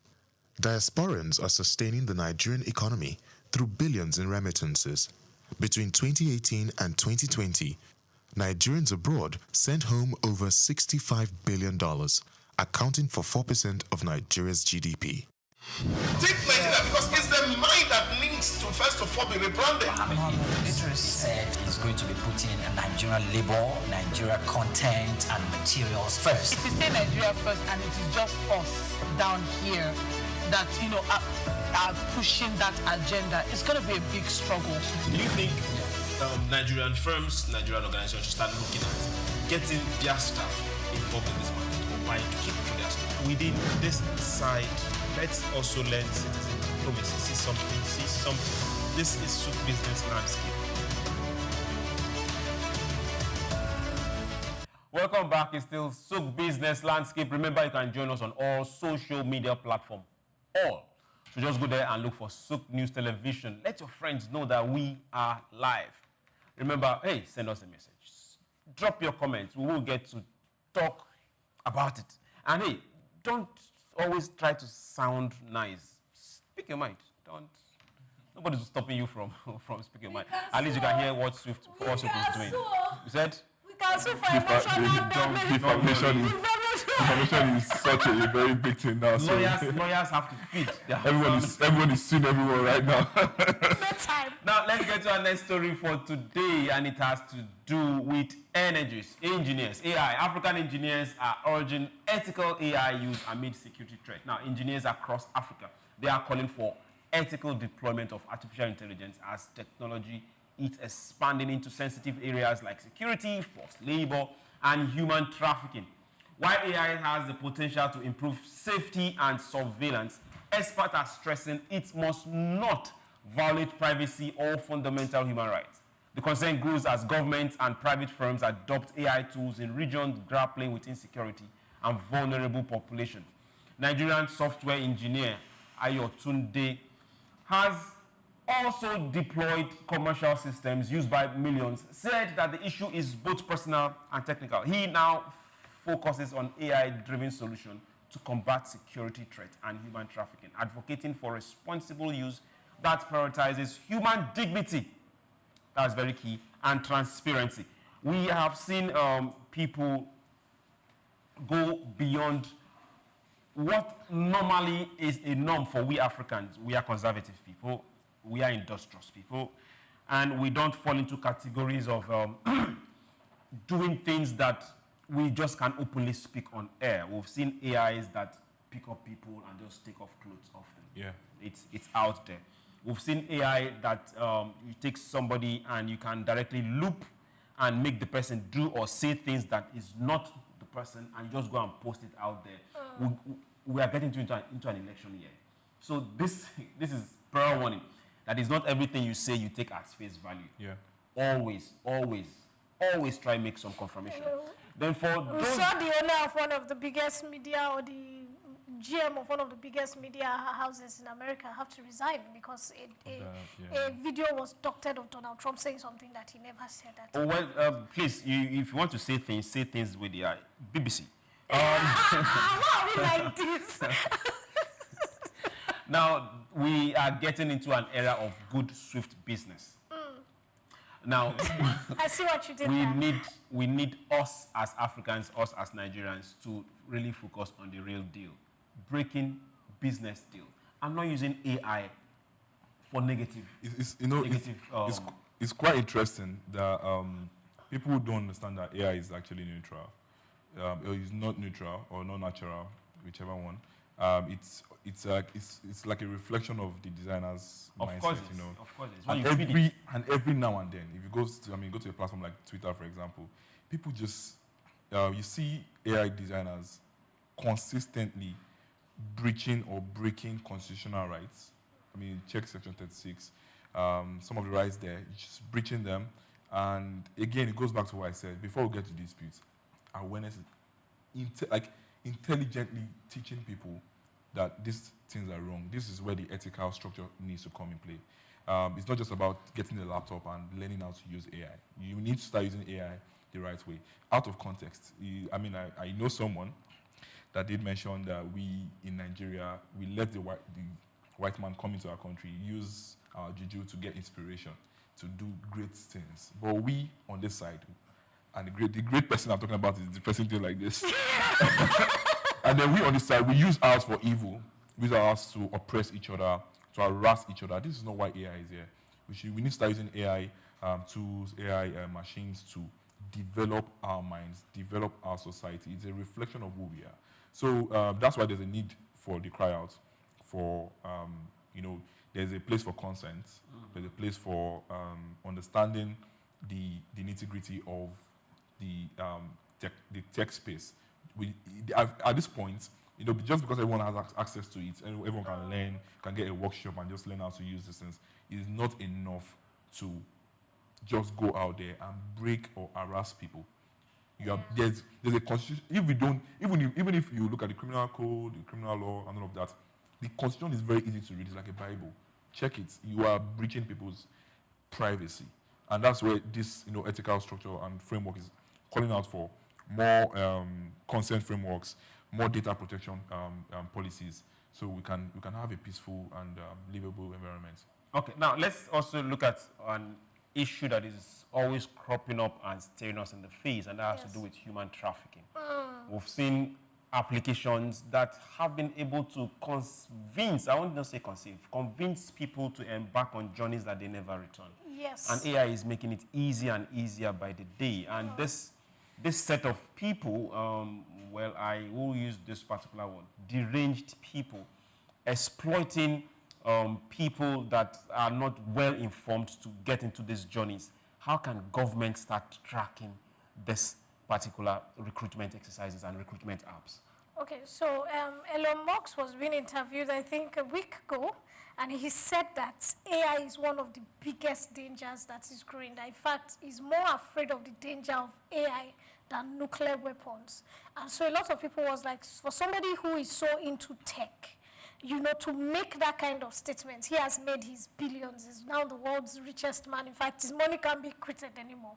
Speaker 17: Diasporans are sustaining the Nigerian economy through billions in remittances. Between 2018 and 2020, Nigerians abroad sent home over $65 billion, accounting for 4% of Nigeria's GDP.
Speaker 10: Take Nigeria because it's the mind that needs to first of all be rebranded.
Speaker 18: Literally said he's going to be putting Nigerian labor, Nigeria content and materials first.
Speaker 19: If you say Nigeria first and it is just us down here that, are pushing that agenda, it's going to be a big struggle.
Speaker 20: Do you think Nigerian firms, Nigerian organizations should start looking at getting their staff involved in this market or buying to keep for their staff?
Speaker 21: Within this side, let's also learn citizen diplomacy. See something. This is SOUQ Business Landscape.
Speaker 22: Welcome back. It's still SOUQ Business Landscape. Remember, you can join us on all social media platforms. All. So just go there and look for SOUQ News Television. Let your friends know that we are live. Remember, hey, send us a message. Drop your comments. We will get to talk about it. And hey, don't always try to sound nice. Speak your mind. Nobody's stopping you from speaking your mind. At least you can hear what SOUQ is doing. You said?
Speaker 23: We can sue for emotional damage.
Speaker 24: Information is such a very big thing now. So
Speaker 22: lawyers have to feed.
Speaker 24: Everyone is suing everyone right now.
Speaker 22: Now let's get to our next story for today, and it has to do with engineers, AI. African engineers are urging ethical AI use amid security threat. Now, engineers across Africa, they are calling for ethical deployment of artificial intelligence as technology is expanding into sensitive areas like security, forced labor, and human trafficking. While AI has the potential to improve safety and surveillance, experts are stressing it must not violate privacy or fundamental human rights. The concern grows as governments and private firms adopt AI tools in regions grappling with insecurity and vulnerable population. Nigerian software engineer Ayotunde has also deployed commercial systems used by millions, said that the issue is both personal and technical. He now focuses on AI-driven solutions to combat security threats and human trafficking, advocating for responsible use that prioritizes human dignity, that's very key, and transparency. We have seen people go beyond what normally is a norm for we Africans. We are conservative people, we are industrious people, and we don't fall into categories of doing things that we just can't openly speak on air. We've seen AIs that pick up people and just take off clothes off them.
Speaker 24: Yeah.
Speaker 22: It's out there. We've seen AI that you take somebody and you can directly loop and make the person do or say things that is not the person, and you just go and post it out there. We are getting into an election year. So this is prior warning. That is not everything you say you take at face value.
Speaker 24: Yeah.
Speaker 22: Always try and make some confirmation. Then for
Speaker 23: we saw the owner of one of the biggest media, or the GM of one of the biggest media houses in America, have to resign because a video was doctored of Donald Trump saying something that he never said.
Speaker 22: Oh, well, please, if you want to say things with the BBC.
Speaker 23: Why are we like this?
Speaker 22: Now, we are getting into an era of good, swift business. Now,
Speaker 23: I see what you did
Speaker 22: we need us as Africans, us as Nigerians, to really focus on the real deal. Breaking business deal. I'm not using AI for negative.
Speaker 24: It's quite interesting that people don't understand that AI is actually neutral. It's not neutral or not natural, whichever one. It's like a reflection of the designer's mindset, you know.
Speaker 22: Of course,
Speaker 24: and every now and then, if you go to a platform like Twitter, for example, people just you see AI designers consistently breaching or breaking constitutional rights. I mean, check Section 36. Some of the rights there, just breaching them. And again, it goes back to what I said before we get to disputes. Awareness is intelligently teaching people that these things are wrong. This is where the ethical structure needs to come in play. It's not just about getting the laptop and learning how to use AI. You need to start using AI the right way. Out of context, I know someone that did mention that we in Nigeria, we let the white man come into our country, use our juju to get inspiration, to do great things. But we on this side, and the great person I'm talking about is the person doing like this. And then we on this side, we use ours for evil. We use ours to oppress each other, to harass each other. This is not why AI is here. We need to start using AI tools, AI machines to develop our minds, develop our society. It's a reflection of who we are. So that's why there's a need for the cry out, for, there's a place for consent, there's a place for understanding the nitty-gritty of the tech space. At this point, just because everyone has access to it, and everyone can learn, can get a workshop and just learn how to use these things, it is not enough to just go out there and break or harass people. There's a constitution. Even if you look at the criminal code, the criminal law, and all of that, the constitution is very easy to read. It's like a Bible. Check it. You are breaching people's privacy, and that's where this ethical structure and framework is calling out for more consent frameworks, more data protection policies, so we can have a peaceful and livable environment.
Speaker 22: Okay, now let's also look at an issue that is always cropping up and staring us in the face, and that has to do with human trafficking. We've seen applications that have been able to convince people to embark on journeys that they never return.
Speaker 23: Yes.
Speaker 22: And AI is making it easier and easier by the day. And this set of people, I will use this particular one, deranged people, exploiting people that are not well informed to get into these journeys. How can government start tracking this particular recruitment exercises and recruitment apps?
Speaker 23: Okay, so Elon Musk was being interviewed, I think, a week ago, and he said that AI is one of the biggest dangers that is growing. In fact, he's more afraid of the danger of AI than nuclear weapons. And so a lot of people was like, for somebody who is so into tech, to make that kind of statement, he has made his billions. He's now the world's richest man. In fact, his money can't be created anymore.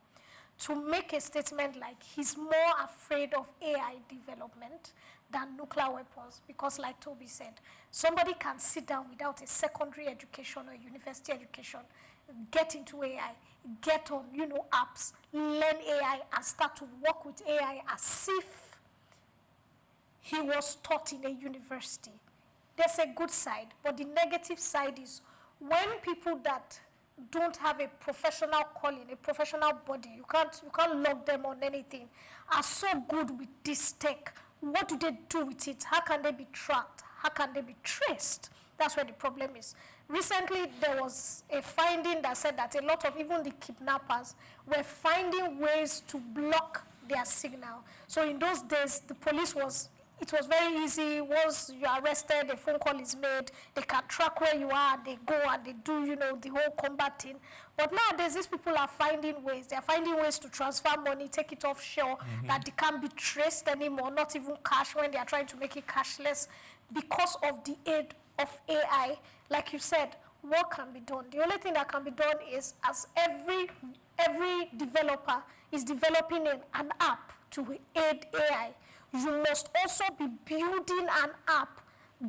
Speaker 23: To make a statement like he's more afraid of AI development than nuclear weapons, because like Toby said, somebody can sit down without a secondary education or university education, get into AI, get on, apps, learn AI, and start to work with AI as if he was taught in a university. There's a good side, but the negative side is when people that don't have a professional calling, a professional body, you can't log them on anything, are so good with this tech. What do they do with it? How can they be tracked? How can they be traced? That's where the problem is. Recently, there was a finding that said that a lot of even the kidnappers were finding ways to block their signal. So in those days, the police it was very easy. Once you are arrested, a phone call is made, they can track where you are, they go and they do, the whole combat thing. But nowadays, these people are finding ways. They're finding ways to transfer money, take it offshore, that they can't be traced anymore, not even cash when they are trying to make it cashless because of the aid of AI. Like you said, what can be done? The only thing that can be done is, as every developer is developing an app to aid AI, you must also be building an app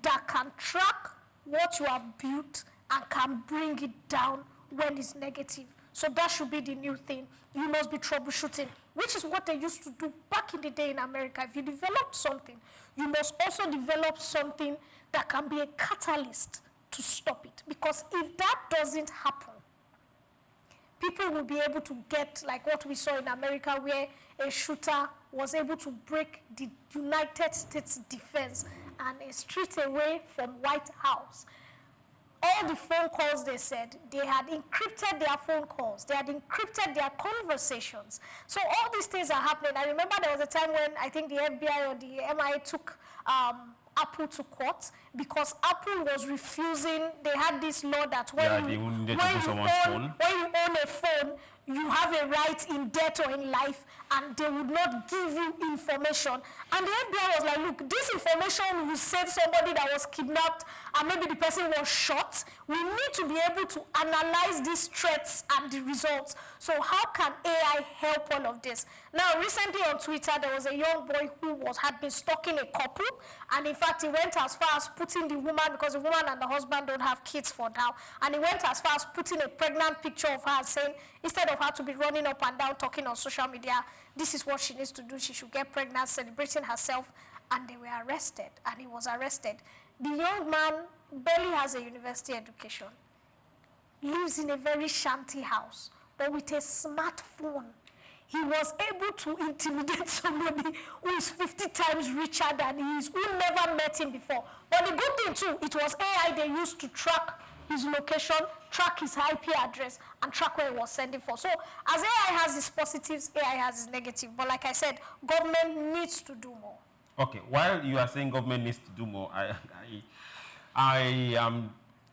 Speaker 23: that can track what you have built and can bring it down when it's negative. So that should be the new thing. You must be troubleshooting, which is what they used to do back in the day in America. If you develop something, you must also develop something that can be a catalyst to stop it. Because if that doesn't happen, people will be able to get like what we saw in America, where a shooter was able to break the United States defense and a street away from White House. All the phone calls, they said, they had encrypted their phone calls. They had encrypted their conversations. So all these things are happening. I remember there was a time when I think the FBI or the MIA took Apple to court because Apple was refusing. They had this law that when you own a phone, you have a right in death or in life, and they would not give you information. And the FBI was like, look, this information will save somebody that was kidnapped and maybe the person was shot. We need to be able to analyze these threats and the results. So how can AI help all of this? Now, recently on Twitter, there was a young boy who had been stalking a couple, and in fact, he went as far as putting the woman, because the woman and the husband don't have kids for now, and he went as far as putting a pregnant picture of her, saying, instead of her to be running up and down talking on social media, this is what she needs to do. She should get pregnant, celebrating herself, and they were arrested, and he was arrested. The young man barely has a university education, lives in a very shanty house, but with a smartphone. He was able to intimidate somebody who is 50 times richer than he is, who never met him before. But the good thing too, it was AI they used to track his location, track his IP address, and track where he was sending for. So as AI has its positives, AI has its negatives. But like I said, government needs to do more.
Speaker 22: Okay, while you are saying government needs to do more, I am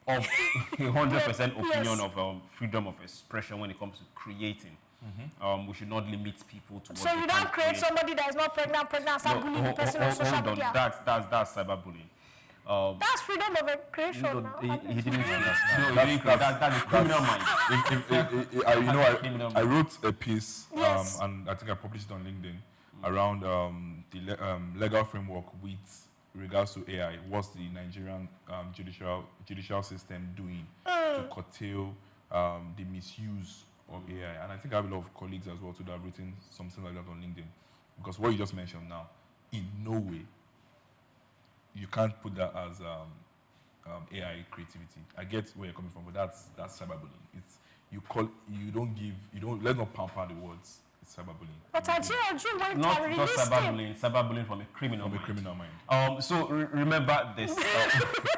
Speaker 22: of 100% opinion of freedom of expression when it comes to creating. We should not limit people to what
Speaker 23: So you don't create somebody that is not pregnant, start bullying the person on social media.
Speaker 22: That's cyberbullying.
Speaker 23: That's freedom of creation.
Speaker 22: He didn't say that. No, that's a criminal mind.
Speaker 24: I wrote a piece, and I think I published it on LinkedIn, around the legal framework with regards to AI. What's the Nigerian judicial system doing to curtail the misuse of AI? And I think I have a lot of colleagues as well too that have written something like that on LinkedIn. Because what you just mentioned now, in no way, you can't put that as AI creativity. I get where you're coming from, but that's cyberbullying. It's let's not pamper the words. It's cyberbullying.
Speaker 23: But Ajay went
Speaker 22: not
Speaker 23: and
Speaker 22: just
Speaker 23: cyberbullying.
Speaker 22: Cyberbullying from a criminal mind. So remember this.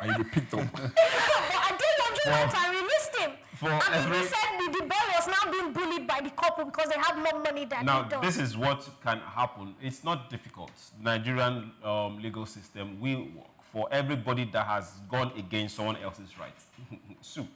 Speaker 24: And you picked up.
Speaker 23: But Ajay went and released him. And he said the boy was now being bullied by the couple because they have more money than he does.
Speaker 22: Now, this is what can happen. It's not difficult. Nigerian legal system will work for everybody that has gone against someone else's rights. Sue.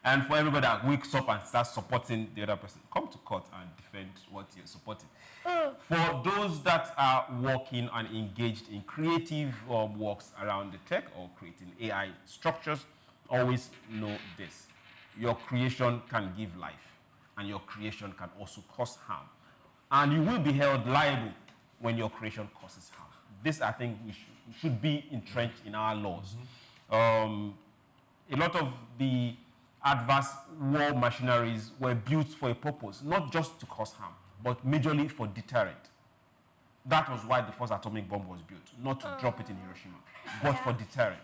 Speaker 22: And for everybody that wakes up and starts supporting the other person, come to court and defend what you're supporting. For those that are working and engaged in creative works around the tech or creating AI structures, always know this. Your creation can give life, and your creation can also cause harm. And you will be held liable when your creation causes harm. This, I think, should be entrenched in our laws. A lot of the adverse war machineries were built for a purpose, not just to cause harm, but majorly for deterrent. That was why the first atomic bomb was built, not to drop it in Hiroshima, but for deterrent.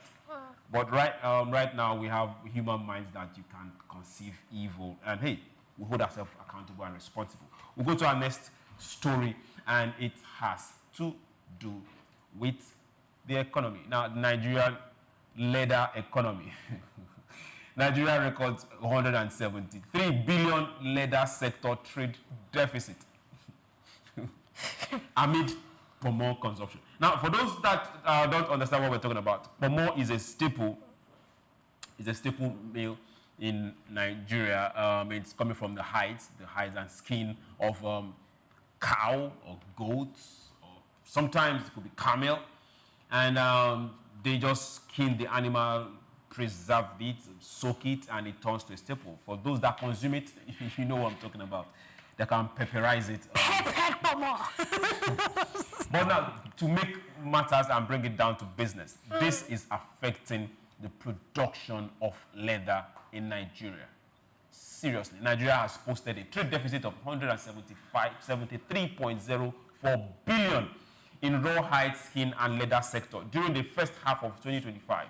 Speaker 22: But right now, we have human minds that you can conceive evil. And hey, we hold ourselves accountable and responsible. We'll go to our next story, and it has to do with the economy. Now, Nigerian leather economy. Nigeria records 173 billion leather sector trade deficit amid pomo consumption. Now, for those that don't understand what we're talking about, pomo is a staple meal in Nigeria. It's coming from the hides and skin of cow or goats, or sometimes it could be camel, and they just skin the animal, preserve it, soak it, and it turns to a staple. For those that consume it, you know what I'm talking about. They can pepperize it. But now, to make matters and bring it down to business, this is affecting the production of leather in Nigeria. Seriously, Nigeria has posted a trade deficit of 73.04 billion in raw hide, skin, and leather sector during the first half of 2025.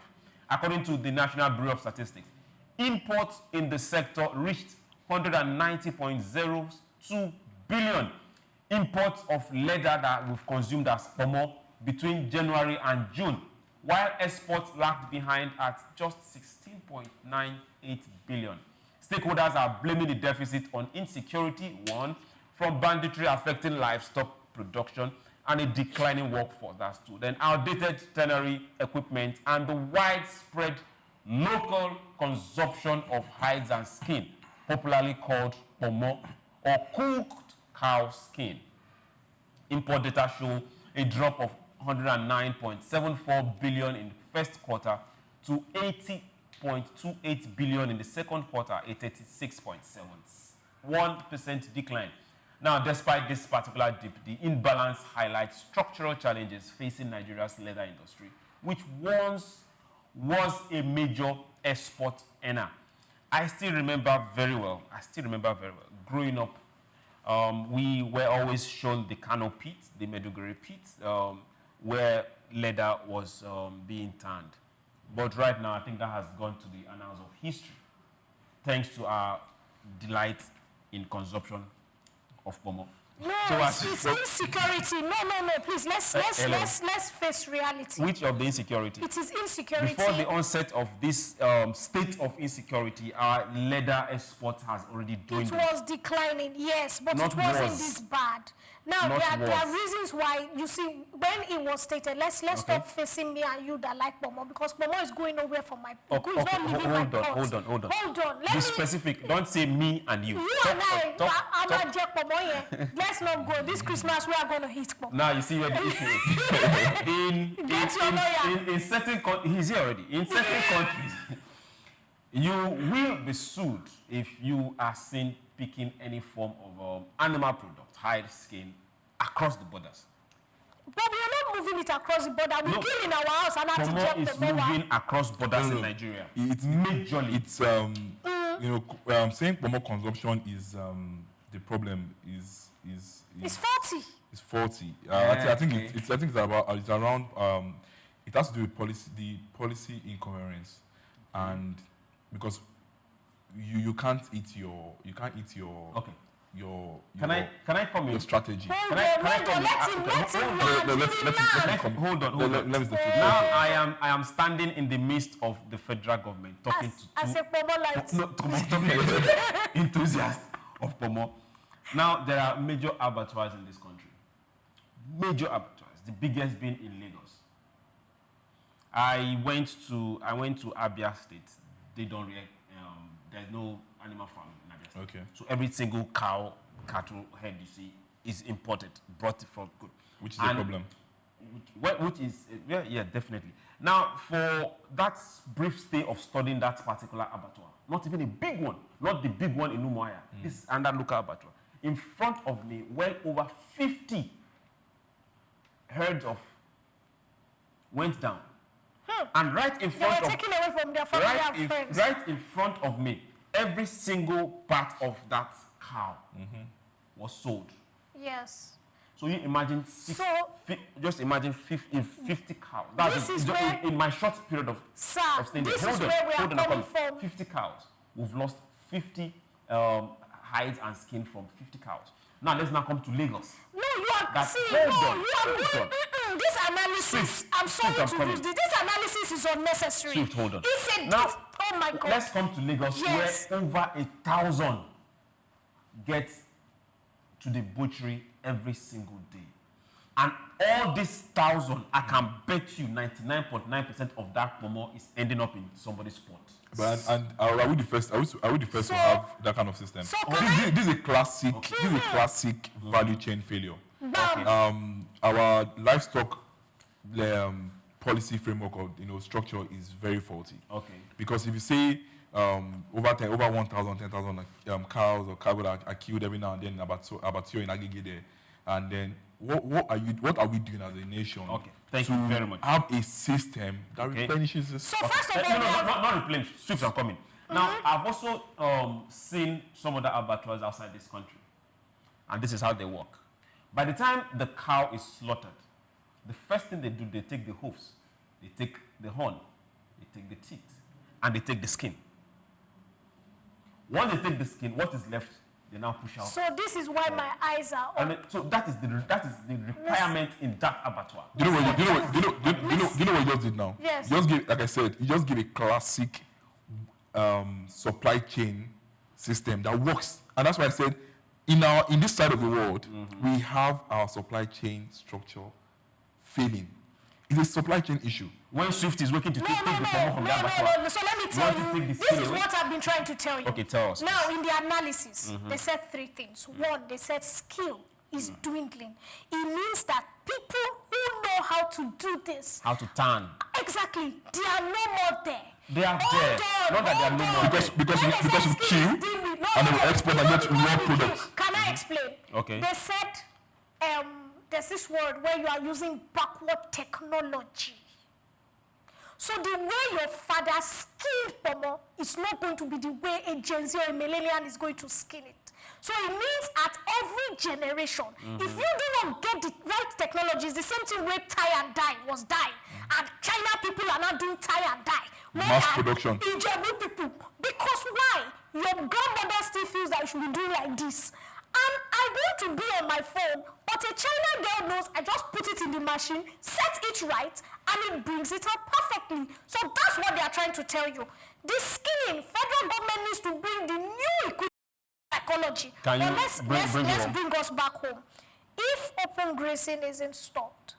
Speaker 22: According to the National Bureau of Statistics, imports in the sector reached 190.02 billion. Imports of leather that we've consumed as pomo between January and June, while exports lagged behind at just 16.98 billion. Stakeholders are blaming the deficit on insecurity, one, from banditry affecting livestock production, and a declining workforce, that's two. Then outdated tannery equipment and the widespread local consumption of hides and skin, popularly called pomo or cooked cow skin. Import data show a drop of 109.74 billion in the first quarter to 80.28 billion in the second quarter, a 36.71% decline. Now, despite this particular dip, the imbalance highlights structural challenges facing Nigeria's leather industry, which once was a major export earner. I still remember very well. Growing up, we were always shown the Kano pit, the Meduguri pit, where leather was being tanned. But right now, I think that has gone to the annals of history, thanks to our delight in consumption of pomo.
Speaker 23: No, it's insecurity. No. Please, let's face reality.
Speaker 22: Which of the insecurity?
Speaker 23: It is insecurity.
Speaker 22: Before the onset of this state of insecurity, our leather export has already dwindled.
Speaker 23: It was declining, yes, but it wasn't this bad. Now, there are reasons why, you see, when it was stated, let's stop facing me and you that like pomo, because pomo is going nowhere from my
Speaker 22: Hold on. Be specific. Don't say me and you.
Speaker 23: You and I, I'm a jack pomo here. Let's not go. This Christmas, we are going to hit pomo.
Speaker 22: Now, you see where the issue is. In certain countries, he's here already. In certain countries, you will be sued if you are seen picking any form of animal product, hide, skin, across the borders.
Speaker 23: But we are not moving it across the border. We kill in our house and have to jump the border.
Speaker 22: Moving across borders in Nigeria.
Speaker 24: It's majorly. It's saying pomo consumption is the problem is
Speaker 23: it's 40.
Speaker 24: It's 40. I think it's around. It has to do with the policy incoherence, and because you can't eat your
Speaker 22: Can I come in?
Speaker 24: Your strategy.
Speaker 23: Hold on.
Speaker 24: Let me
Speaker 22: now I am standing in the midst of the federal government talking to enthusiasts of pomo. Now there are major abattoirs in this country. Major abattoirs, the biggest being in Lagos. I went to Abia State. They don't react. There's no animal farm in Abia State.
Speaker 24: Okay.
Speaker 22: So every single cattle head you see is imported, brought from good.
Speaker 24: Which is a problem.
Speaker 22: Which is definitely. Now, for that brief stay of studying that particular abattoir, not even a big one, not the big one in Umuahia, this is under local abattoir. In front of me, well over 50 herds went down. And right in front
Speaker 23: they were taken away from their family and friends.
Speaker 22: Right in front of me, every single part of that cow was sold.
Speaker 23: Yes.
Speaker 22: So you imagine just imagine 50 cows. That's in my short period of staying there. Hold on, 50 cows. We've lost 50 hides and skin from 50 cows. Now let's now come to Lagos.
Speaker 23: No, you are going. This analysis. I'm sorry to use this. This analysis is unnecessary.
Speaker 22: Swift, hold on.
Speaker 23: Oh my God.
Speaker 22: Let's come to Lagos, where over 1,000 get to the butchery every single day. And all these 1,000, I can bet you 99.9% of that pomo is ending up in somebody's pot.
Speaker 24: But are we the first? Are we the first to have that kind of system? This is a classic. This is a classic value chain failure. Okay. Our livestock policy framework or structure is very faulty.
Speaker 22: Okay.
Speaker 24: Because if you say over 1,000, 10,000 cows or cattle are killed every now and then about in aggregate there, and then what are we doing as a nation?
Speaker 22: Okay. Thank you very much.
Speaker 24: Have a system that replenishes this.
Speaker 23: So first of all,
Speaker 22: not replenish. Swift, I'm coming. Now I've also seen some other abattoirs outside this country, and this is how they work. By the time the cow is slaughtered, the first thing they do, they take the hoofs, they take the horn, they take the teeth, and they take the skin. Once they take the skin, what is left, they now push out.
Speaker 23: So this is why my eyes are on.
Speaker 22: So that is the requirement in that abattoir.
Speaker 24: Do you know what you just did now?
Speaker 23: Yes.
Speaker 24: You just give, like I said, you just give a classic supply chain system that works, and that's why I said, in this side of the world, we have our supply chain structure failing. It's a supply chain issue.
Speaker 22: When Swift is working to take the pomo from the abattoir.
Speaker 23: So let me tell you, this is what I've been trying to tell you.
Speaker 22: Okay, tell us.
Speaker 23: Now, in the analysis, they said 3 things. One, they said skill is dwindling. It means that people who know how to do this.
Speaker 22: How to turn.
Speaker 23: Exactly. They are no more there.
Speaker 22: They are there. Not that they are no more
Speaker 24: because you kill and they will export and get raw products.
Speaker 23: Can I explain?
Speaker 22: Okay.
Speaker 23: They said there's this word where you are using backward technology. So the way your father skinned pomo is not going to be the way a Gen Z or a millennial is going to skin it. So it means at every generation, if you do not get the right technology, it's the same thing where tie and dye was dye. And China people are not doing tie and dye.
Speaker 24: Mass production.
Speaker 23: Ijebu people. Because why? Your grandmother still feels that you should be doing like this. And I want to be on my phone, but a China girl knows I just put it in the machine, set it right, and it brings it up perfectly. So that's what they are trying to tell you. The skinning, federal government needs to bring the new equipment psychology. Let's bring us back home. If open grazing isn't stopped,